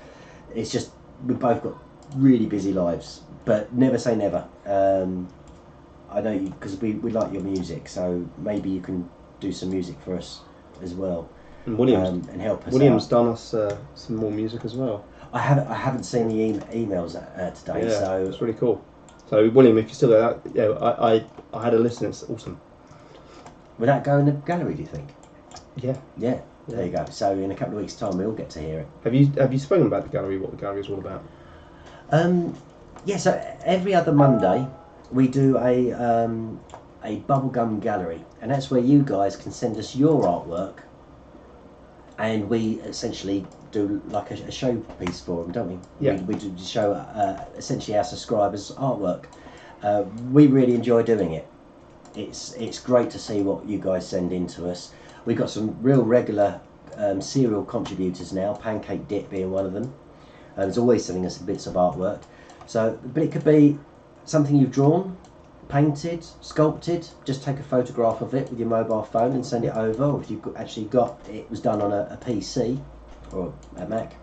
it's just, we've both got really busy lives. But never say never. I know you, because we like your music, so maybe you can do some music for us as well. And William's and help us William's out. done us some more music as well. I haven't seen the emails today, Yeah, so it's really cool. So William, if you're still there, yeah, I had a listen. It's awesome. will that go in the gallery, do you think? Yeah. There you go. So in a couple of weeks' time, we'll get to hear it. Have you spoken about the gallery? What the gallery is all about? Yeah. So every other Monday, we do a bubblegum gallery, and that's where you guys can send us your artwork, and we essentially do like a showpiece for them, don't we? Yeah. We do show essentially our subscribers' artwork. We really enjoy doing it. It's great to see what you guys send in to us. We've got some real regular serial contributors now, Pancake Dip being one of them. There's always sending us bits of artwork. So, but it could be something you've drawn, painted, sculpted. Just take a photograph of it with your mobile phone and send it over. Or if you've actually got it was done on a PC or a Mac,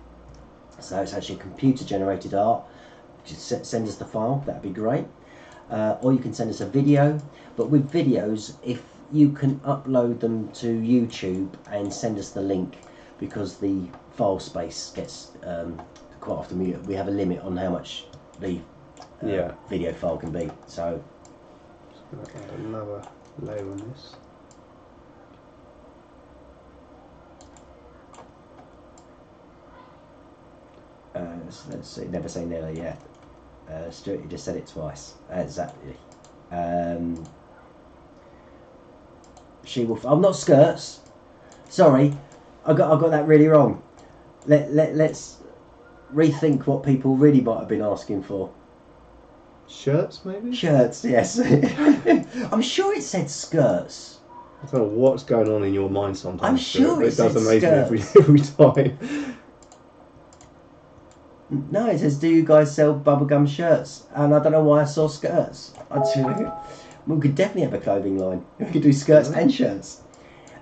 so it's actually computer generated art, just send us the file. That'd be great. Or you can send us a video. But with videos, if you can upload them to YouTube and send us the link, because the file space gets quite often we have a limit on how much the video file can be. So just gonna add another layer on this. let's see, never say never yet. Stuart, you just said it twice. Exactly. She will. I'm not skirts. Sorry, I got that really wrong. Let's rethink what people really might have been asking for. Shirts, maybe? Shirts, yes. I'm sure it said skirts. I don't know what's going on in your mind sometimes. I'm sure it does said amaze me skirts. every time. No, it says, do you guys sell bubblegum shirts? And I don't know why I saw skirts. We could definitely have a clothing line. We could do skirts and shirts.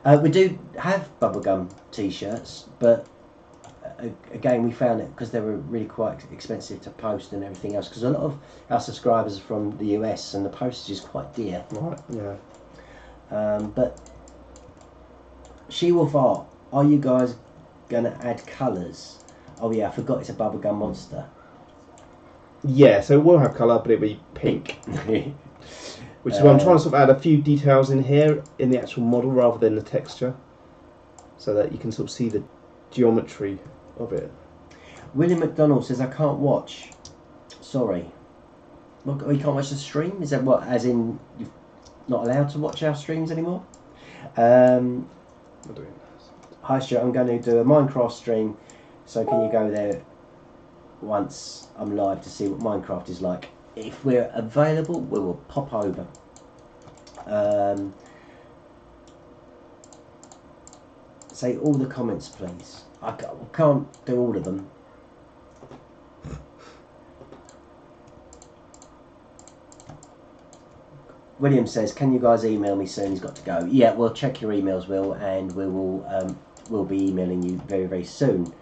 We do have bubblegum t-shirts, but again, we found it because they were really quite expensive to post and everything else, because a lot of our subscribers are from the US and the postage is quite dear. Right, yeah. But She-Wolf Art, are you guys going to add colours? Oh yeah, I forgot it's a Bubblegummonster. Yeah, so we'll have colour, but it'll be pink. Which is why I'm trying to sort of add a few details in here in the actual model rather than the texture, so that you can sort of see the geometry of it. William McDonald says, I can't watch. Sorry. Look, you can't watch the stream? Is that what, as in you're not allowed to watch our streams anymore? Hi Stuart, I'm going to do a Minecraft stream, so can you go there once I'm live to see what Minecraft is like? If we're available, we will pop over. Say all the comments, please. I can't do all of them. William says, can you guys email me soon? He's got to go. Yeah, we'll check your emails, Will, and we will we'll be emailing you very, very soon.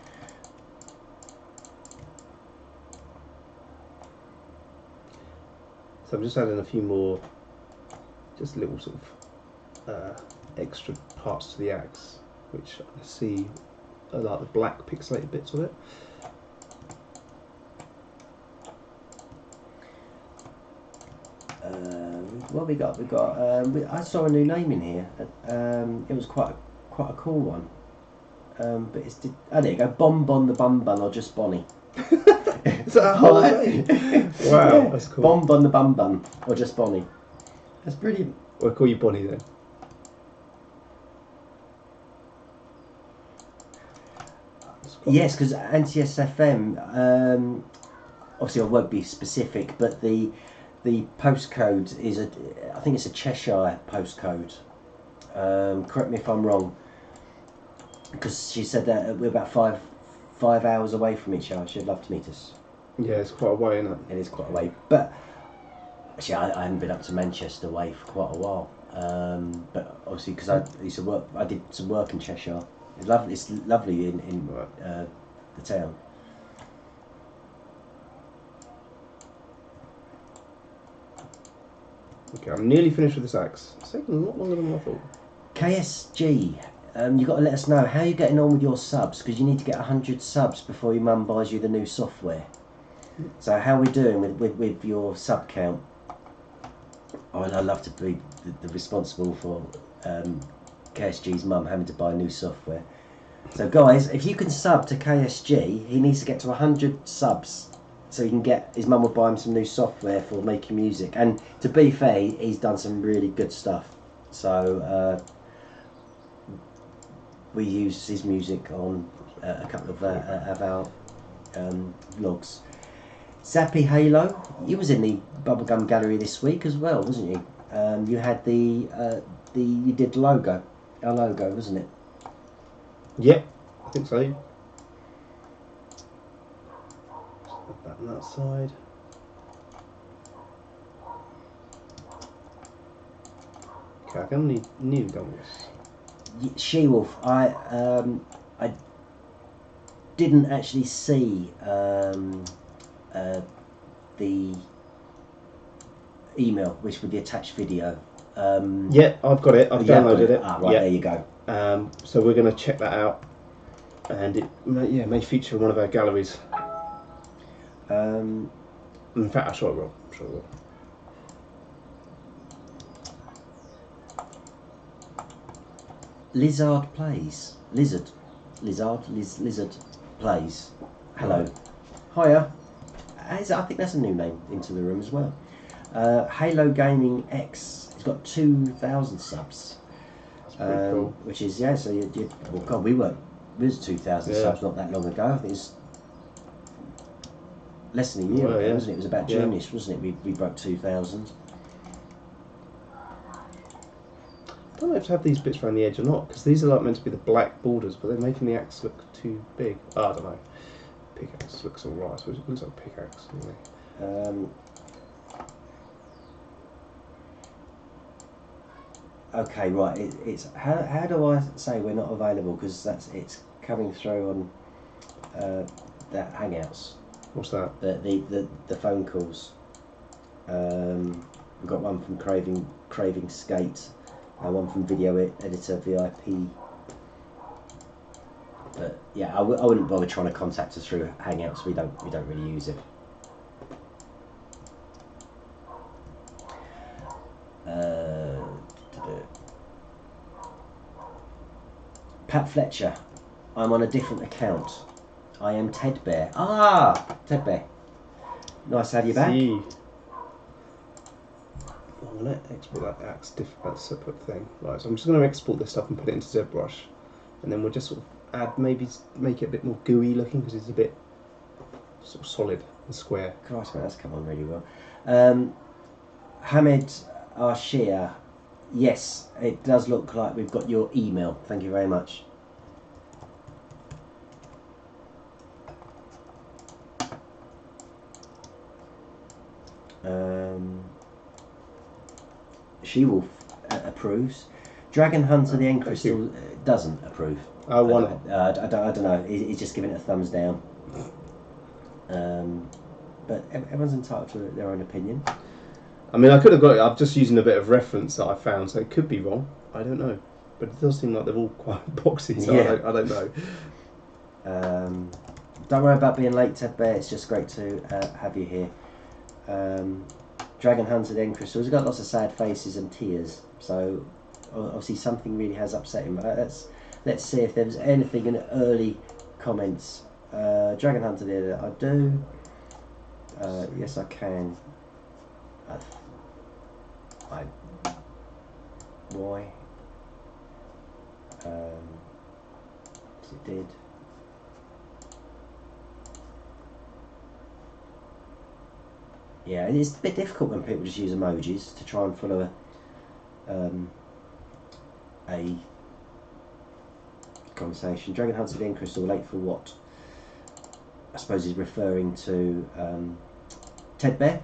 So I'm just adding a few more, just little sort of extra parts to the axe, which I see are like the black pixelated bits of it. What we got? I saw a new name in here. It was quite a cool one. But it's oh, there you go. Bonbon the Bum Bun, or just Bonnie. Is that a whole name? Wow, yeah. That's cool. Bonbon the Bum Bun, or just Bonnie. That's brilliant. We'll call you Bonnie then. Yes, because Anti-SFM, obviously I won't be specific, but the postcode is I think it's a Cheshire postcode. Correct me if I'm wrong, because she said that we're about five hours away from each other. She'd love to meet us. Yeah, it's quite a way, isn't it? It is quite a way, but actually I haven't been up to Manchester way for quite a while. But obviously because I used to work, I did some work in Cheshire. It's lovely in the town. Okay, I'm nearly finished with this axe. It's taking a lot longer than I thought. KSG, you've got to let us know how you're getting on with your subs, because you need to get 100 subs before your mum buys you the new software. So how are we doing with your sub count? Oh, I'd love to be the responsible for KSG's mum having to buy new software. So guys, if you can sub to KSG, he needs to get to 100 subs so he can get, his mum will buy him some new software for making music. And to be fair, he's done some really good stuff. So we use his music on a couple of our vlogs. Zappy Halo, you was in the Bubblegum Gallery this week as well, wasn't you? You had you did the logo, our logo, wasn't it? Yep, I think so. Put that on that side. Okay, I can need done this. She-Wolf, I didn't actually see the email, which with the attached video. Yeah, I've got it. I've downloaded it. Ah, right, yeah. there you go. So we're going to check that out, and it may feature in one of our galleries. In fact, I'm sure it will. Lizard plays. Lizard plays. Hello. Hiya. I think that's a new name into the room as well. Halo Gaming X. He's got 2,000 subs. That's pretty cool. Which is, yeah, so well, God, we was 2,000 subs not that long ago. I think it's less than a year ago, wasn't it? It was about June-ish, wasn't it? We broke 2,000. I don't know if to have these bits around the edge or not, because these are like meant to be the black borders, but they're making the axe look too big. Oh, I don't know. Pickaxe looks alright, so it looks like a pickaxe anyway. Okay, right. It's how do I say we're not available, because it's coming through on that Hangouts. What's that? The phone calls. We've got one from Craving Skate, and one from Video Editor VIP. But yeah, I wouldn't bother trying to contact us through Hangouts. We don't really use it. Pat Fletcher, I'm on a different account. I am Ted Bear. Ah, Ted Bear. Nice to have you back. I'm going to export that axe, that separate thing. Right, so I'm just going to export this stuff and put it into Zbrush, and then we'll just sort of make it a bit more gooey looking, because it's a bit sort of solid and square. Christ, man, that's come on really well. Hamid Arshia, yes, it does look like we've got your email. Thank you very much. She-Wolf approves. Dragon Hunter the End Crystal doesn't approve. Oh, one. I don't know. He's just giving it a thumbs down. But everyone's entitled to their own opinion. I mean, I could have got it. I'm just using a bit of reference that I found, so it could be wrong. I don't know, but it does seem like they're all quite boxy. So yeah. I don't know. Don't worry about being late, Ted Bear. It's just great to have you here. Dragon Hunter the End Crystal. He's got lots of sad faces and tears. So obviously something really has upset him. But let's see if there's anything in the early comments. Dragon Hunter there. I do. Yes, I can. Why? Yes, it did. Yeah, it's a bit difficult when people just use emojis to try and follow a conversation. Dragon Hunter again, Crystal, late for what? I suppose he's referring to Ted Bear.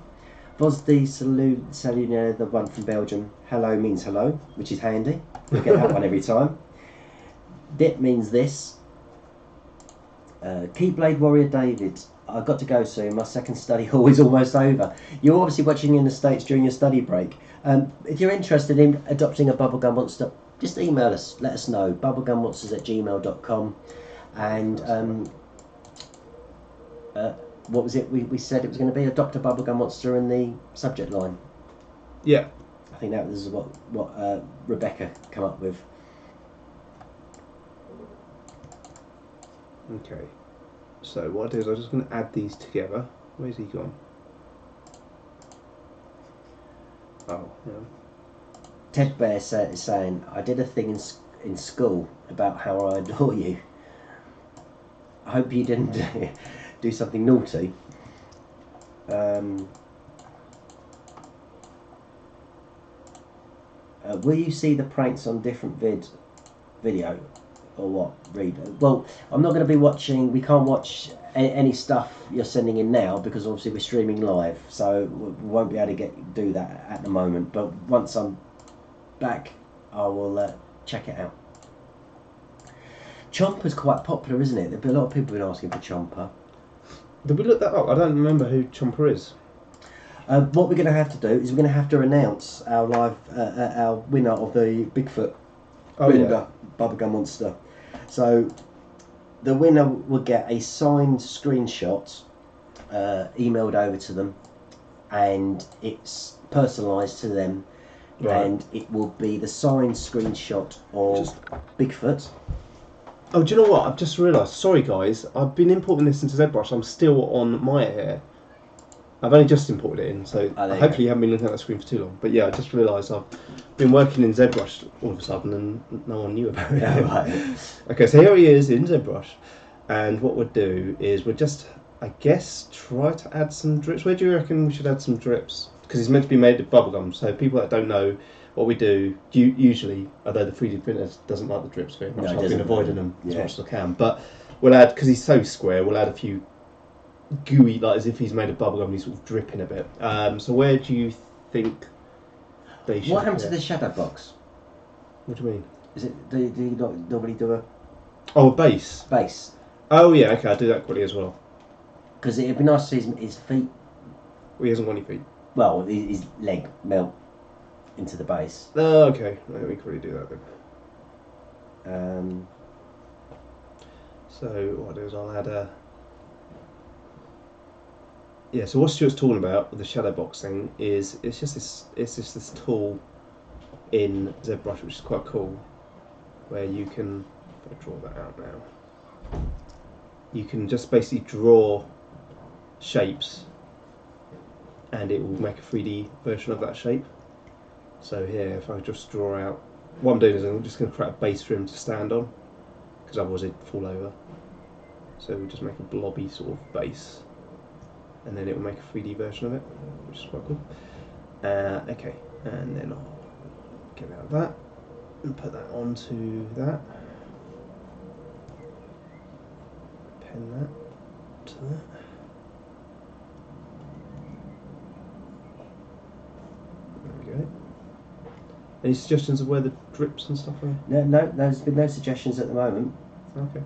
Was the Salute, the one from Belgium, hello means hello, which is handy. We'll get that one every time. Dip means this. Keyblade Warrior David, I've got to go soon. My second study hall is almost over. You're obviously watching in the States during your study break. If you're interested in adopting a Bubblegum Monster, just email us. Let us know. bubblegummonsters@gmail.com. And what was it? We said it was going to be adopt a Bubblegum Monster in the subject line. Yeah. I think that was what Rebecca came up with. Okay. So what I do is I'm just going to add these together. Where's he gone? Oh, yeah. Ted Bear is saying, I did a thing in school about how I adore you. I hope you didn't do something naughty. Will you see the pranks on different video or what, Reed? Well, I'm not going to be watching. We can't watch any stuff you're sending in now because obviously we're streaming live, so we won't be able to do that at the moment. But once I'm back, I will check it out. Chomper's quite popular, isn't it? There've been a lot of people been asking for Chomper. Did we look that up? I don't remember who Chomper is. What we're going to have to do is we're going to have to announce our live our winner of the Bigfoot Bubblegum Monster. So the winner will get a signed screenshot emailed over to them, and it's personalised to them, and it will be the signed screenshot of Bigfoot. Oh, do you know what? I've just realised. Sorry, guys. I've been importing this into Zbrush. I'm still on Maya here. I've only just imported it in, so hopefully you haven't been looking at the screen for too long. But yeah, I just realised I've been working in Zbrush all of a sudden and no one knew about it. Oh, right. Okay, so here he is in Zbrush. And what we'll do is we'll just, I guess, try to add some drips. Where do you reckon we should add some drips? Because it's meant to be made of bubblegum, so people that don't know what we do, usually, although the 3D printer doesn't like the drips very much, I've been avoiding them as much as I can. But we'll add, because he's so square, we'll add a few gooey, like as if he's made of bubblegum and he's sort of dripping a bit. So where do you think they should... What happened to the shadow box? What do you mean? Is it, do you not normally do a... Oh, a base? Base. Oh yeah, okay, I'll do that quickly as well. Because it'd be nice to see his feet... Well, he hasn't got any feet. Well, his leg melt into the base. Oh, okay. No, we can really do that then. So what I'll do is I'll add a... Yeah, so what Stuart's talking about with the shadow box thing is it's just this tool in ZBrush which is quite cool, where you can, if I draw that out now, you can just basically draw shapes and it will make a 3D version of that shape. So here, if I just draw out, what I'm doing is I'm just going to create a base for him to stand on, because otherwise it'd fall over. So we'll just make a blobby sort of base, and then it will make a 3D version of it, which is quite cool. Okay, and then I'll get out of that and put that onto that. Pen that to that. There we go. Any suggestions of where the drips and stuff are? No, there's been no suggestions at the moment. Okay.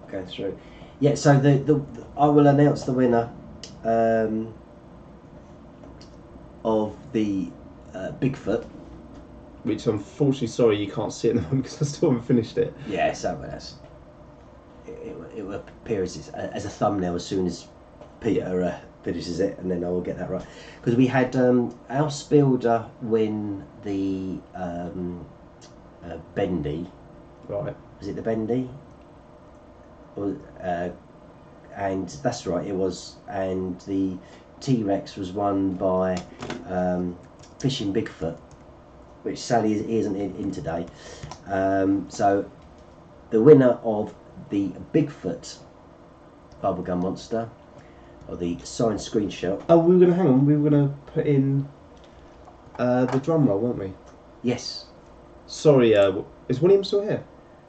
Go through. Yeah, so I will announce the winner of the Bigfoot. Which unfortunately, sorry, you can't see at the moment because I still haven't finished it. Yeah, so it will appear as a thumbnail as soon as Peter finishes it, and then I will get that right. Because we had AllStarNightmare win the Bendy. Right. Was it the Bendy? And that's right, it was. And the T-Rex was won by Fishing Bigfoot, which Sally isn't in today. So the winner of the Bigfoot Bubblegum Monster, or the signed screenshot. Oh, we were gonna hang on. We were gonna put in the drum roll, weren't we? Yes. Sorry, is William still here?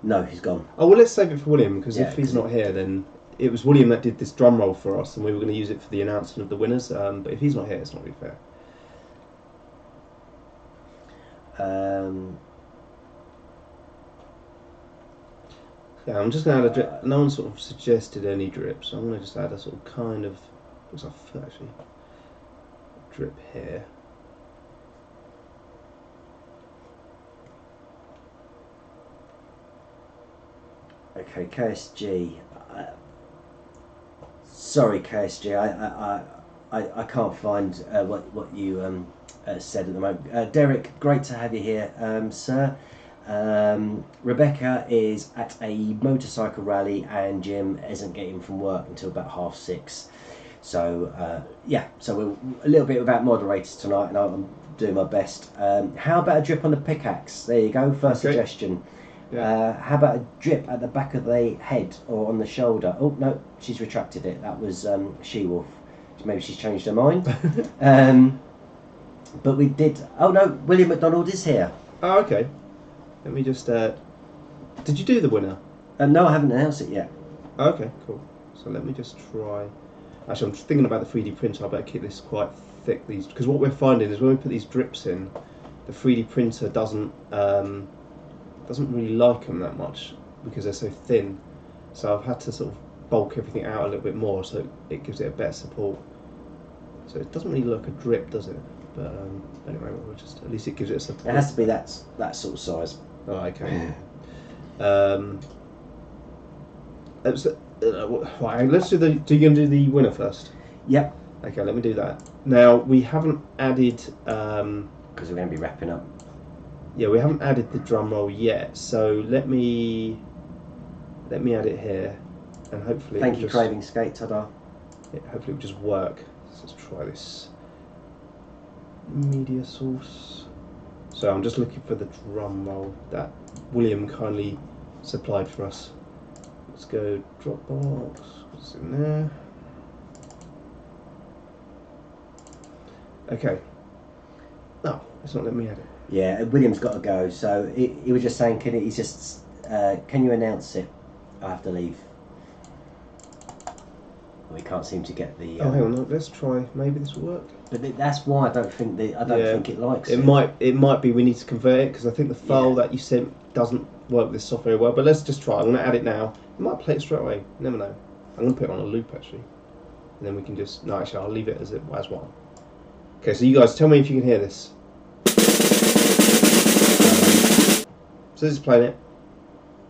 No, he's gone. Oh well, let's save it for William because Yeah, if he's not here, then it was William that did this drum roll for us, and we were going to use it for the announcement of the winners. But if he's not here, it's not really fair. Yeah, I'm just going to add a drip. No one sort of suggested any drip, so I'm going to just add a sort of kind of, looks like a foot actually, drip here. Okay, KSG. Sorry, KSG. I can't find what you said at the moment. Derek, great to have you here, sir. Rebecca is at a motorcycle rally and Jim isn't getting from work until about 6:30. So yeah, so we're a little bit without moderators tonight, and I'm doing my best. How about a drip on the pickaxe? There you go. First suggestion. Yeah. How about a drip at the back of the head or on the shoulder? Oh no, she's retracted it. That was She-Wolf. Maybe she's changed her mind. But we did. Oh no, William McDonald is here. Oh okay. Let me just. Did you do the winner? No, I haven't announced it yet. Oh, okay, cool. So let me just try. Actually, I'm just thinking about the 3D printer. I better keep this quite thick. These because what we're finding is when we put these drips in, the 3D printer doesn't really like them that much because they're so thin. So I've had to sort of bulk everything out a little bit more so it gives it a better support. So it doesn't really look a drip, does it? But anyway, we'll just at least it gives it a support. It has to be that sort of size. Oh, okay. Right, let's do the. Do you going to do the winner first? Yep. Okay, let me do that. Now we haven't added. Because we're going to be wrapping up. Yeah, we haven't added the drum roll yet, so let me add it here, and hopefully. Thank you, Craving Skate. Ta-da. Yeah, hopefully it will just work. So let's try this. Media source. So I'm just looking for the drum roll that William kindly supplied for us. Let's go Dropbox. What's in there? Okay. Oh, it's not letting me add it. Yeah, William's got to go. So he was just saying, can you announce it? I have to leave. We can't seem to get the. Oh, hang on. Let's try. Maybe this will work. But that's why I don't think think it likes it. It might be we need to convert it because I think the file that you sent doesn't work with this software well. But let's just try. I'm going to add it now. It might play it straight away. You never know. I'm going to put it on a loop actually, and then we can just. No, actually, I'll leave it as one. Okay, so you guys tell me if you can hear this. So this is playing it.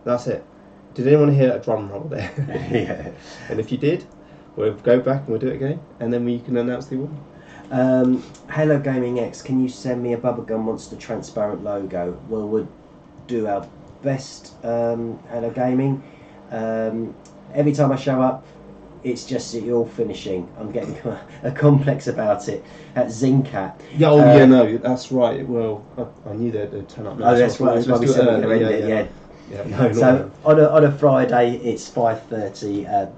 That's it. Did anyone hear a drum roll there? Yeah. And if you did, we'll go back and we'll do it again, and then we can announce the award. Hello Gaming X, can you send me a Bubblegummonster transparent logo? Well, we'll do our best. Hello Gaming. Every time I show up, it's just that you're finishing. I'm getting a complex about it. At Zincat. Yeah, yeah, no, that's right. Well, I knew they'd turn up. Oh, that's right. That's why we said we're going to end it. Yeah. No, so on a Friday, it's 5:30.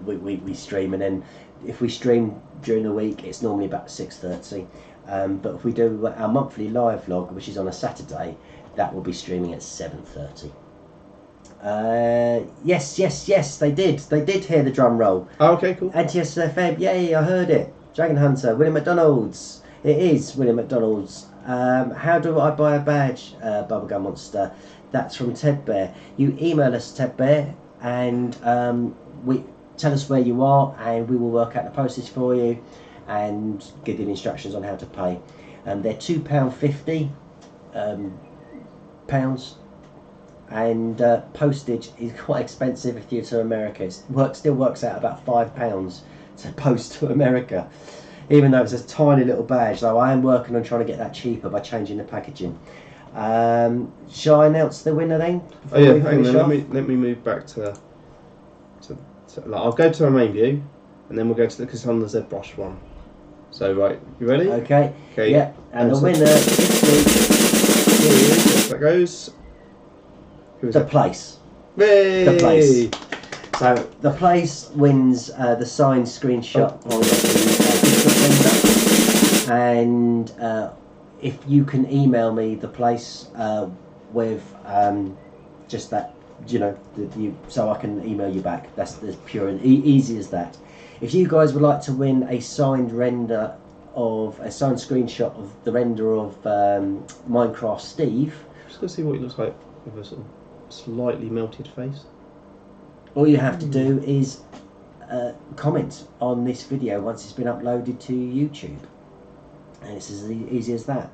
We stream, and then if we stream during the week, it's normally about 6:30. But if we do our monthly live vlog, which is on a Saturday, that will be streaming at 7:30. Yes, they did hear the drum roll. Oh, okay, cool. NTSFM, yay, I heard it. Dragon Hunter, William McDonald's. It is William McDonald's. How do I buy a badge, Bubblegum Monster? That's from Ted Bear. You email us, Ted Bear, and we tell us where you are, and we will work out the postage for you and give you the instructions on how to pay. They're £2.50 pounds, and postage is quite expensive if you're to America. It still works out about £5 to post to America, even though it's a tiny little badge. Though I am working on trying to get that cheaper by changing the packaging. Shall I announce the winner then? Oh yeah, hang on. Let me move back to I'll go to our main view, and then we'll go to because it's on the Zbrush one. So right, you ready? Okay. Yeah, and the winner this week is that goes. the place. Yay! The place. So the place wins the signed screenshot on the and if you can email me the place with just that, you know, so I can email you back. That's as pure and easy as that. If you guys would like to win a signed render of a signed screenshot of the render of Minecraft Steve, I'm just gonna see what he looks like with a sort of slightly melted face. all you have to do is comment on this video once it's been uploaded to YouTube, and it's as easy as that.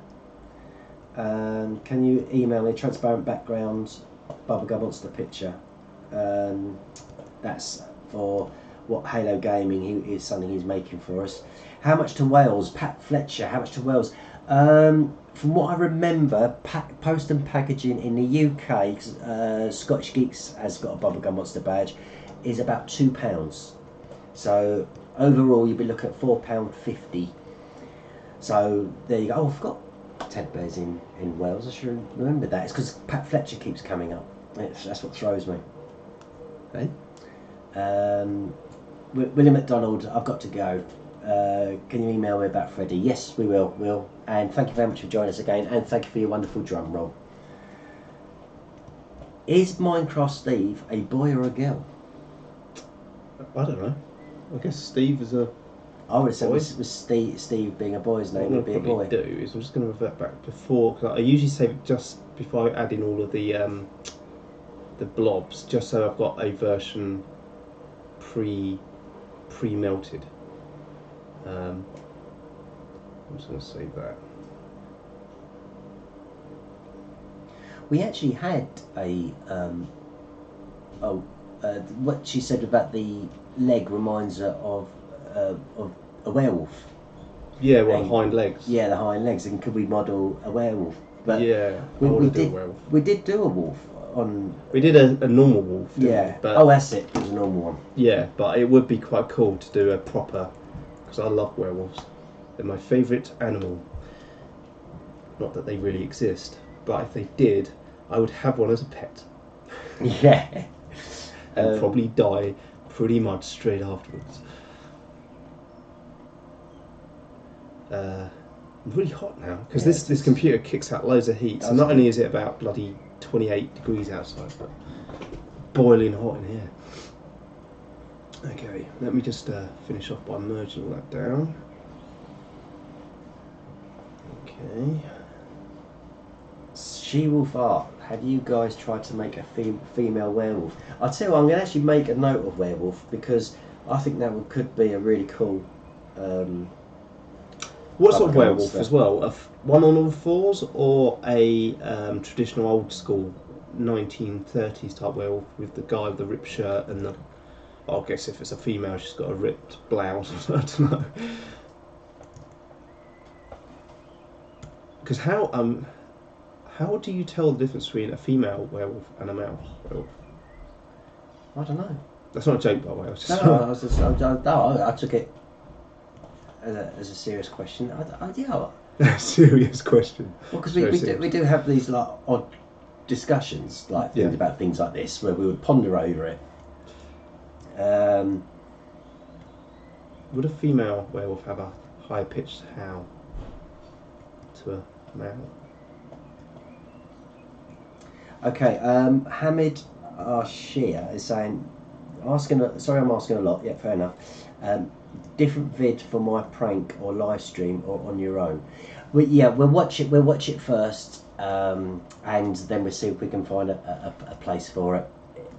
Can you email me transparent background BubblegumMonster picture? That's for what Halo Gaming is something he's making for us. How much to Wales? Pat Fletcher, how much to Wales? From what I remember, Post and Packaging in the UK, Scottish Geeks has got a BubblegumMonster badge, is about £2. So overall you'll be looking at £4.50. So there you go. Oh, I've got Ted Bears in Wales. I should remember that. It's because Pat Fletcher keeps coming up. That's what throws me. Hey? William McDonald, I've got to go. Can you email me about Freddie? Yes, we will. And thank you very much for joining us again, and thank you for your wonderful drum roll. Is Minecraft Steve a boy or a girl? I don't know. I guess Steve is a... I would have said with Steve being a boy's name would be a boy. What I'm going to do is I'm just going to revert back before, because I usually say just before I add in all of the blobs, just so I've got a version pre-melted. I'm just going to save that. We actually had a what she said about the leg reminds her of a werewolf. Yeah, well, hind legs. Yeah, the hind legs. And could we model a werewolf? But yeah, we did do a wolf on. We did a normal wolf. Yeah. But oh, that's it. It was a normal one. Yeah, but it would be quite cool to do a proper, because I love werewolves. They're my favourite animal. Not that they really exist, but if they did, I would have one as a pet. Yeah. And probably die pretty much straight afterwards. I'm really hot now because this computer kicks out loads of heat. So not only is it about bloody 28 degrees outside, but boiling hot in here. Okay, let me just finish off by merging all that down. Okay. She-Wolf Art. Have you guys tried to make a female werewolf? I'll tell you what, I'm going to actually make a note of werewolf because I think that could be a really cool. What sort of werewolf as well? One on all fours or a traditional old school 1930s type werewolf with the guy with the ripped shirt and the... I guess if it's a female, she's got a ripped blouse. I don't know. Because how do you tell the difference between a female werewolf and a male werewolf? I don't know. That's not a joke, by the way. I was just I took it as a serious question. A serious question. Well, because we do have these like odd discussions, like things about things like this, where we would ponder over it. Would a female werewolf have a high-pitched howl to a male? Okay, Hamid Arshia is saying, sorry I'm asking a lot, yeah, fair enough. Different vid for my prank or live stream or on your own. We'll watch it first, and then we'll see if we can find a place for it.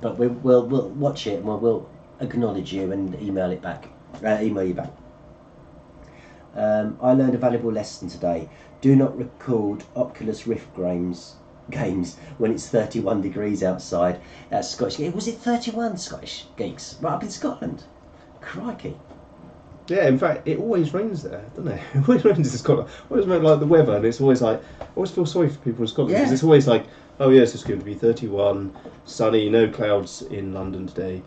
But we'll watch it and we'll acknowledge you and email you back. I learned a valuable lesson today. Do not record Oculus Rift games when it's 31 degrees outside. That's Scottish. Was it 31 Scottish geeks? Right up in Scotland. Crikey. Yeah, in fact, it always rains there, doesn't it? It always rains in Scotland. I always remember like the weather, and it's always like, I always feel sorry for people in Scotland because it's always like, oh yes, it's going to be 31, sunny, no clouds in London today.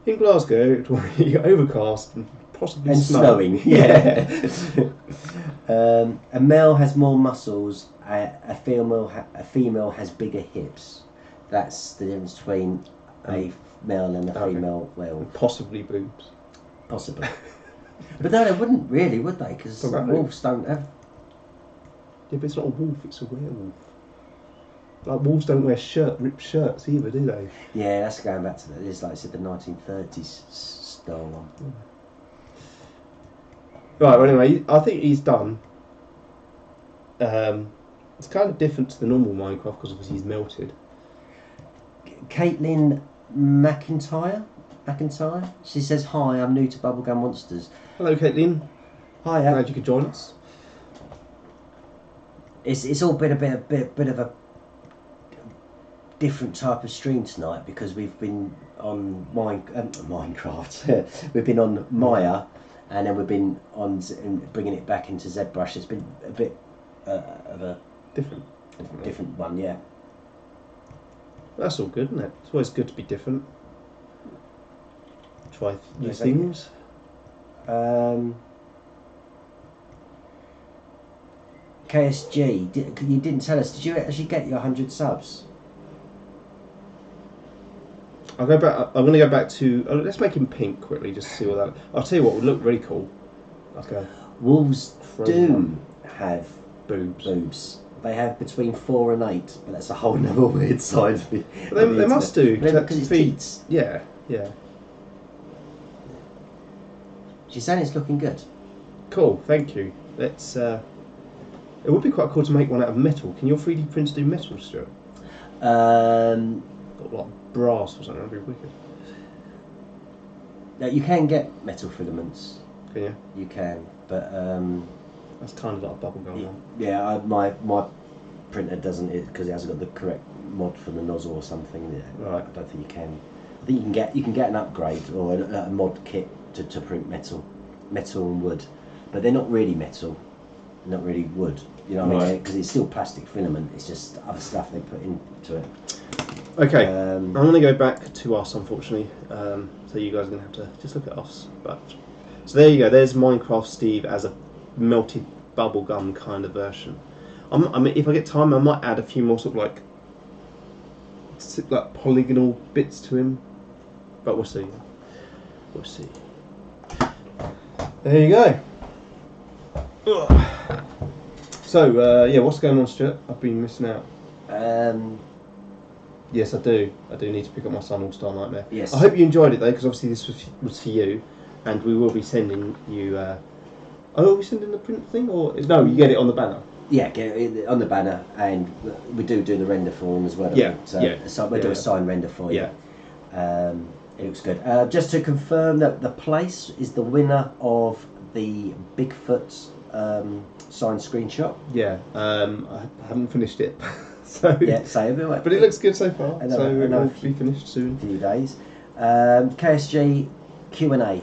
In Glasgow, it will be overcast and possibly snowing. Yeah. A male has more muscles. A female has bigger hips. That's the difference between a male and a female whale. Possibly boobs. Possibly. But no, they wouldn't really, would they? Because wolves don't have... Yeah, but it's not a wolf, it's a werewolf. Like, wolves don't wear ripped shirts either, do they? Yeah, that's going back to it's like I said, the 1930s style one. Right, well, anyway, I think he's done. It's kind of different to the normal Minecraft because obviously he's melted. Caitlin McIntyre? She says, hi, I'm new to Bubblegummonsters. Hello, Caitlin. Hi, glad you could join us. It's all been a bit of a different type of stream tonight because we've been on Minecraft. We've been on Maya, and then we've been on bringing it back into Zbrush. It's been a bit of a different one, yeah. That's all good, isn't it? It's always good to be different. Try new things. KSG, you didn't tell us. Did you actually get your 100 subs? I'll go back. I'm going to go back to. Let's make him pink quickly, just to see what that. I'll tell you what would look really cool. Like a wolves do have boobs. They have between 4 and 8, but that's a whole other weird side of it. They must do because it's teats. Yeah. She's saying it's looking good. Cool, thank you. Let's. It would be quite cool to make one out of metal. Can your 3D printer do metal, Stuart? Got like brass or something. That'd be wicked. You can get metal filaments. Can you? You can, but that's kind of like a bubblegum one. Yeah, my printer doesn't, because it hasn't got the correct mod for the nozzle or something. Yeah, right. I don't think you can. I think you can get an upgrade or a mod kit to print metal and wood, but they're not really metal, not really wood. You know what I mean? Because it's still plastic filament. It's just other stuff they put into it. Okay, I'm going to go back to us, unfortunately. So you guys are going to have to just look at us. But so there you go. There's Minecraft Steve as a melted bubblegum kind of version. I mean, if I get time, I might add a few more sort of like polygonal bits to him. But we'll see. We'll see. There you go. Ugh. So yeah, what's going on, Stuart? I've been missing out. Yes, I do. I do need to pick up my son AllStarNightmare. Yes. I hope you enjoyed it though, because obviously this was for you, and we will be sending you. Oh, are we sending the print thing, or no? You get it on the banner. Yeah, get it on the banner, and we do the render for him as well. Yeah. So we'll do a signed render for you. Yeah. It looks good. Just to confirm that the place is the winner of the Bigfoot signed screenshot. Yeah. I haven't finished it. So yeah, but it looks good so far. So it will be finished soon. A few days. KSG Q&A.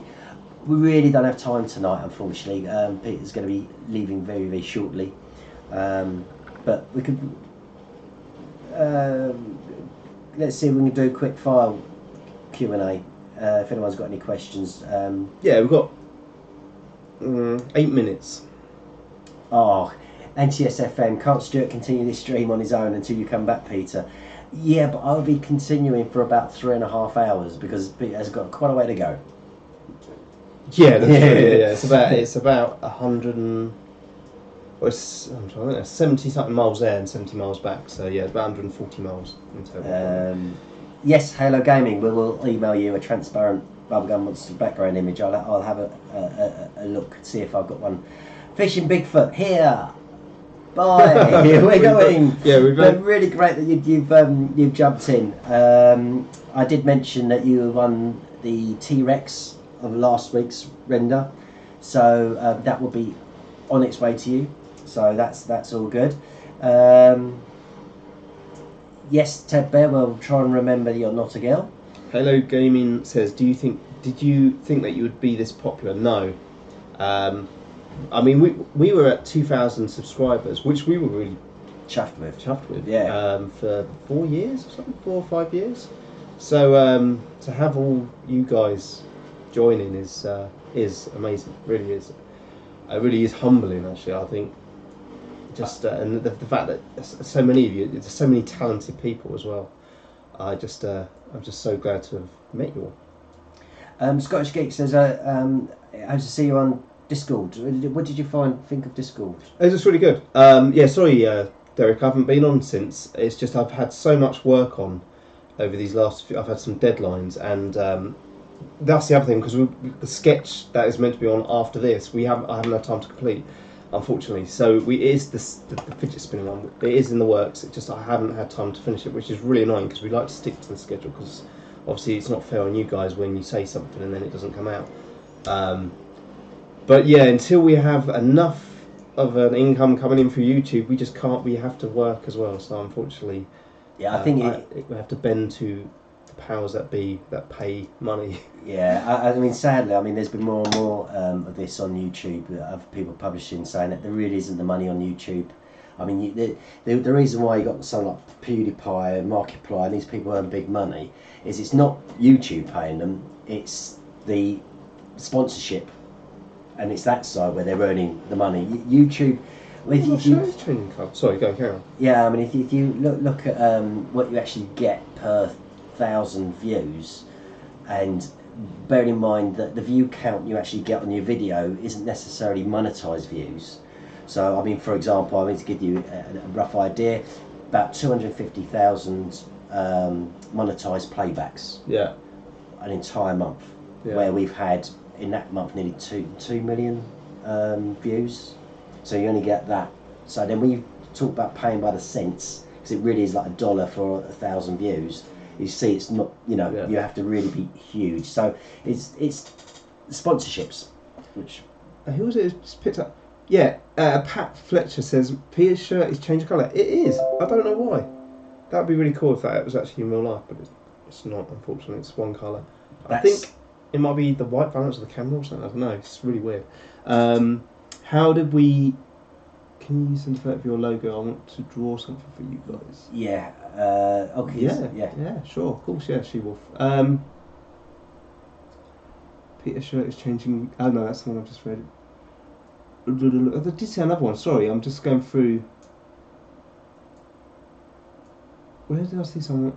We really don't have time tonight, unfortunately. Peter's going to be leaving very, very shortly. But we could. Let's see if we can do a quick fire Q&A. If anyone's got any questions. Yeah, we've got 8 minutes. Oh. NTSFM, can't Stuart continue this stream on his own until you come back, Peter? Yeah, but I'll be continuing for about 3.5 hours because Peter has got quite a way to go. Yeah, that's true. Yeah, it's about 100 and I'm trying to think, 70 something miles there and 70 miles back. So yeah, it's about 140 miles in total. Yes, Halo Gaming. We will email you a transparent Bubblegummonster background image. I'll have a look, see if I've got one. Fishing Bigfoot here. Bye. We're going. Yeah, we're really great that you've jumped in. I did mention that you won the T-Rex of last week's render, so that will be on its way to you. So that's all good. Yes, Ted Bear. We'll try and remember you're not a girl. Hello Gaming says, did you think that you would be this popular? No. I mean, we were at 2,000 subscribers, which we were really chuffed with. Yeah. For 4 years or something, 4 or 5 years. So to have all you guys joining is amazing. Really is. It really is humbling, actually. I think. Just and the fact that so many of you, there's so many talented people as well. I just I'm just so glad to have met you all. Scottish Geek says, "How to see you on Discord? What did you think of Discord?" It was just really good. Yeah, sorry, Derek, I haven't been on since. It's just I've had so much work on over these last few. I've had some deadlines, and that's the other thing, because the sketch that is meant to be on after this, I haven't had time to complete, unfortunately. So it is the fidget spinning one. It is in the works. It's just I haven't had time to finish it, which is really annoying, because we like to stick to the schedule, because obviously it's not fair on you guys when you say something and then it doesn't come out. But yeah, until we have enough of an income coming in through YouTube, we just can't. We have to work as well. So unfortunately, yeah, I think we have to bend to the powers that be that pay money. Yeah, I mean, sadly, I mean, there's been more and more of this on YouTube, of people publishing saying that there really isn't the money on YouTube. I mean, the reason why you got someone like PewDiePie and Markiplier and these people earn big money is it's not YouTube paying them, it's the sponsorship, and it's that side where they're earning the money. YouTube. Sorry, go carry on. Yeah, I mean, if you look at what you actually get per 1,000 views, and bearing in mind that the view count you actually get on your video isn't necessarily monetized views. So, I mean, for example, I mean, to give you a rough idea, about 250,000 monetized playbacks. Yeah. An entire month, where we've had in that month nearly 2 million views. So you only get that. So then when you talk about paying by the cents, because it really is like $1 for 1,000 views. You see, it's not. You know, you have to really be huge. So it's sponsorships, which. Who was it? Just picked up. Yeah, Pat Fletcher says Peter's shirt is changed colour. It is. I don't know why. That would be really cool if that was actually in real life, but it's not. Unfortunately, it's one colour. I think it might be the white balance of the camera or something. I don't know. It's really weird. How did we? Can you use some of your logo? I want to draw something for you guys. Yeah. Okay. Yeah. Sure. Of course. Yeah. She-Wolf. Peter's shirt is changing. Oh no, that's the one I've just read. I did say another one. Sorry, I'm just going through. Where did I see someone?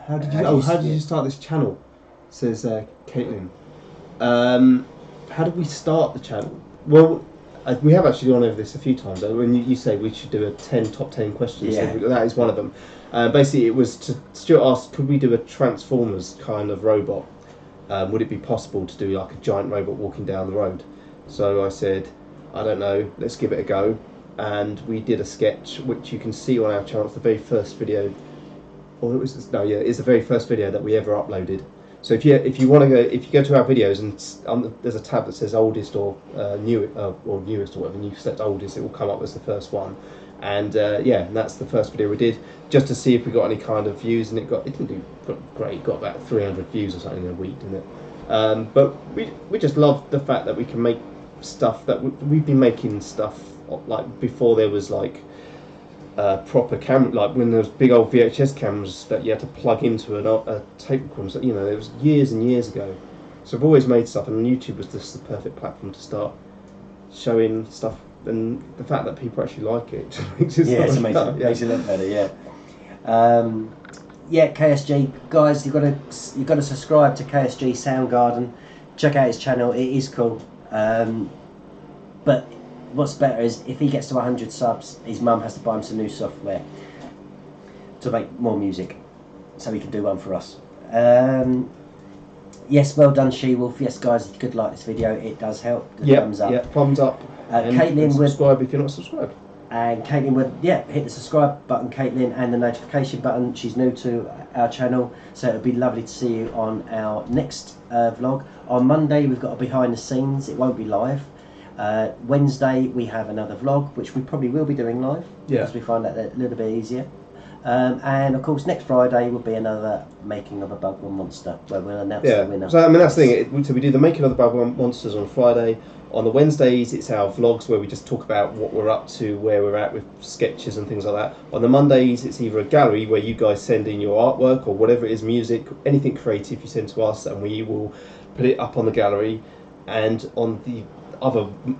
How did you start this channel? Says Caitlin. How did we start the channel? Well, we have actually gone over this a few times. When you say we should do a top 10 questions, so that is one of them. Basically, it was Stuart asked, could we do a Transformers kind of robot? Would it be possible to do like a giant robot walking down the road? So I said, I don't know, let's give it a go. And we did a sketch, which you can see on our channel. It's the very first video, it's the very first video that we ever uploaded. So if you want to go, if you go to our videos and there's a tab that says oldest or newest or whatever, and you select oldest, it will come up as the first one. And that's the first video we did, just to see if we got any kind of views, and it didn't do great. It got about 300 views or something in a week, didn't it? But we just love the fact that we can make stuff that we've been making stuff like before there was like proper camera, like when there was big old VHS cameras that you had to plug into a tape recorder. So, it was years and years ago. So I've always made stuff, and YouTube was just the perfect platform to start showing stuff. And the fact that people actually like it makes it it's amazing. Makes it look better. KSG guys, you've got to subscribe to KSG Soundgarden. Check out his channel. It is cool. But what's better is if he gets to 100 subs, his mum has to buy him some new software to make more music, so he can do one for us. Yes, well done, She-Wolf. Yes, guys, if you could like this video, it does help. Thumbs up. Yeah, thumbs up. Caitlin would subscribe if you're not subscribed. And Caitlin would hit the subscribe button, Caitlin, and the notification button. She's new to our channel, so it would be lovely to see you on our next vlog. On Monday we've got a behind the scenes. It won't be live. Wednesday we have another vlog, which we probably will be doing live, because we find that a little bit easier. And of course next Friday will be another making of a Bubblegummonster, where we'll announce the winner. So I mean, that's the thing. So we do the making of the Bubblegummonsters on Friday. On the Wednesdays it's our vlogs where we just talk about what we're up to, where we're at with sketches and things like that. On the Mondays it's either a gallery where you guys send in your artwork or whatever it is, music, anything creative you send to us, and we will put it up on the gallery. And on the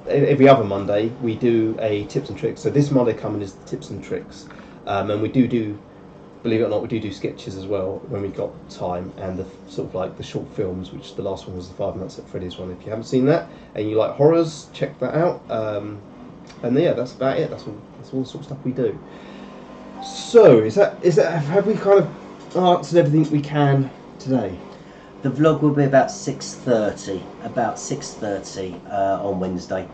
every other Monday we do a tips and tricks. So this Monday coming is the tips and tricks, and we do believe it or not, we do sketches as well when we got time, and the sort of like the short films, which the last one was the 5 Nights at Freddy's one. If you haven't seen that and you like horrors, check that out. And yeah, that's about it. That's all the sort of stuff we do. So is that have we kind of answered everything we can today? The vlog will be about 6:30. On Wednesday.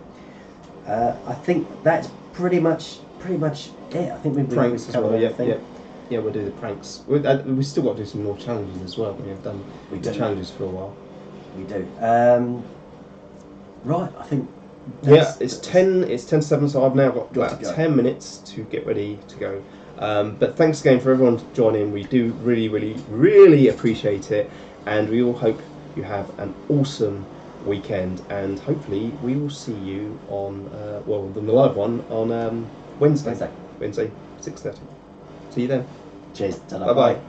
I think that's pretty much it. I think we've Pranks as well. everything. Yeah, we'll do the pranks. We still got to do some more challenges as well. We've done the challenges for a while. We do. Right, I think. It's 10 to 7, so I've now got about 10 minutes to get ready to go. But thanks again for everyone joining. We do really, really, really appreciate it, and we all hope you have an awesome weekend. And hopefully, we will see you on the live one on Wednesday, 6:30. See you then. Cheers. Bye bye.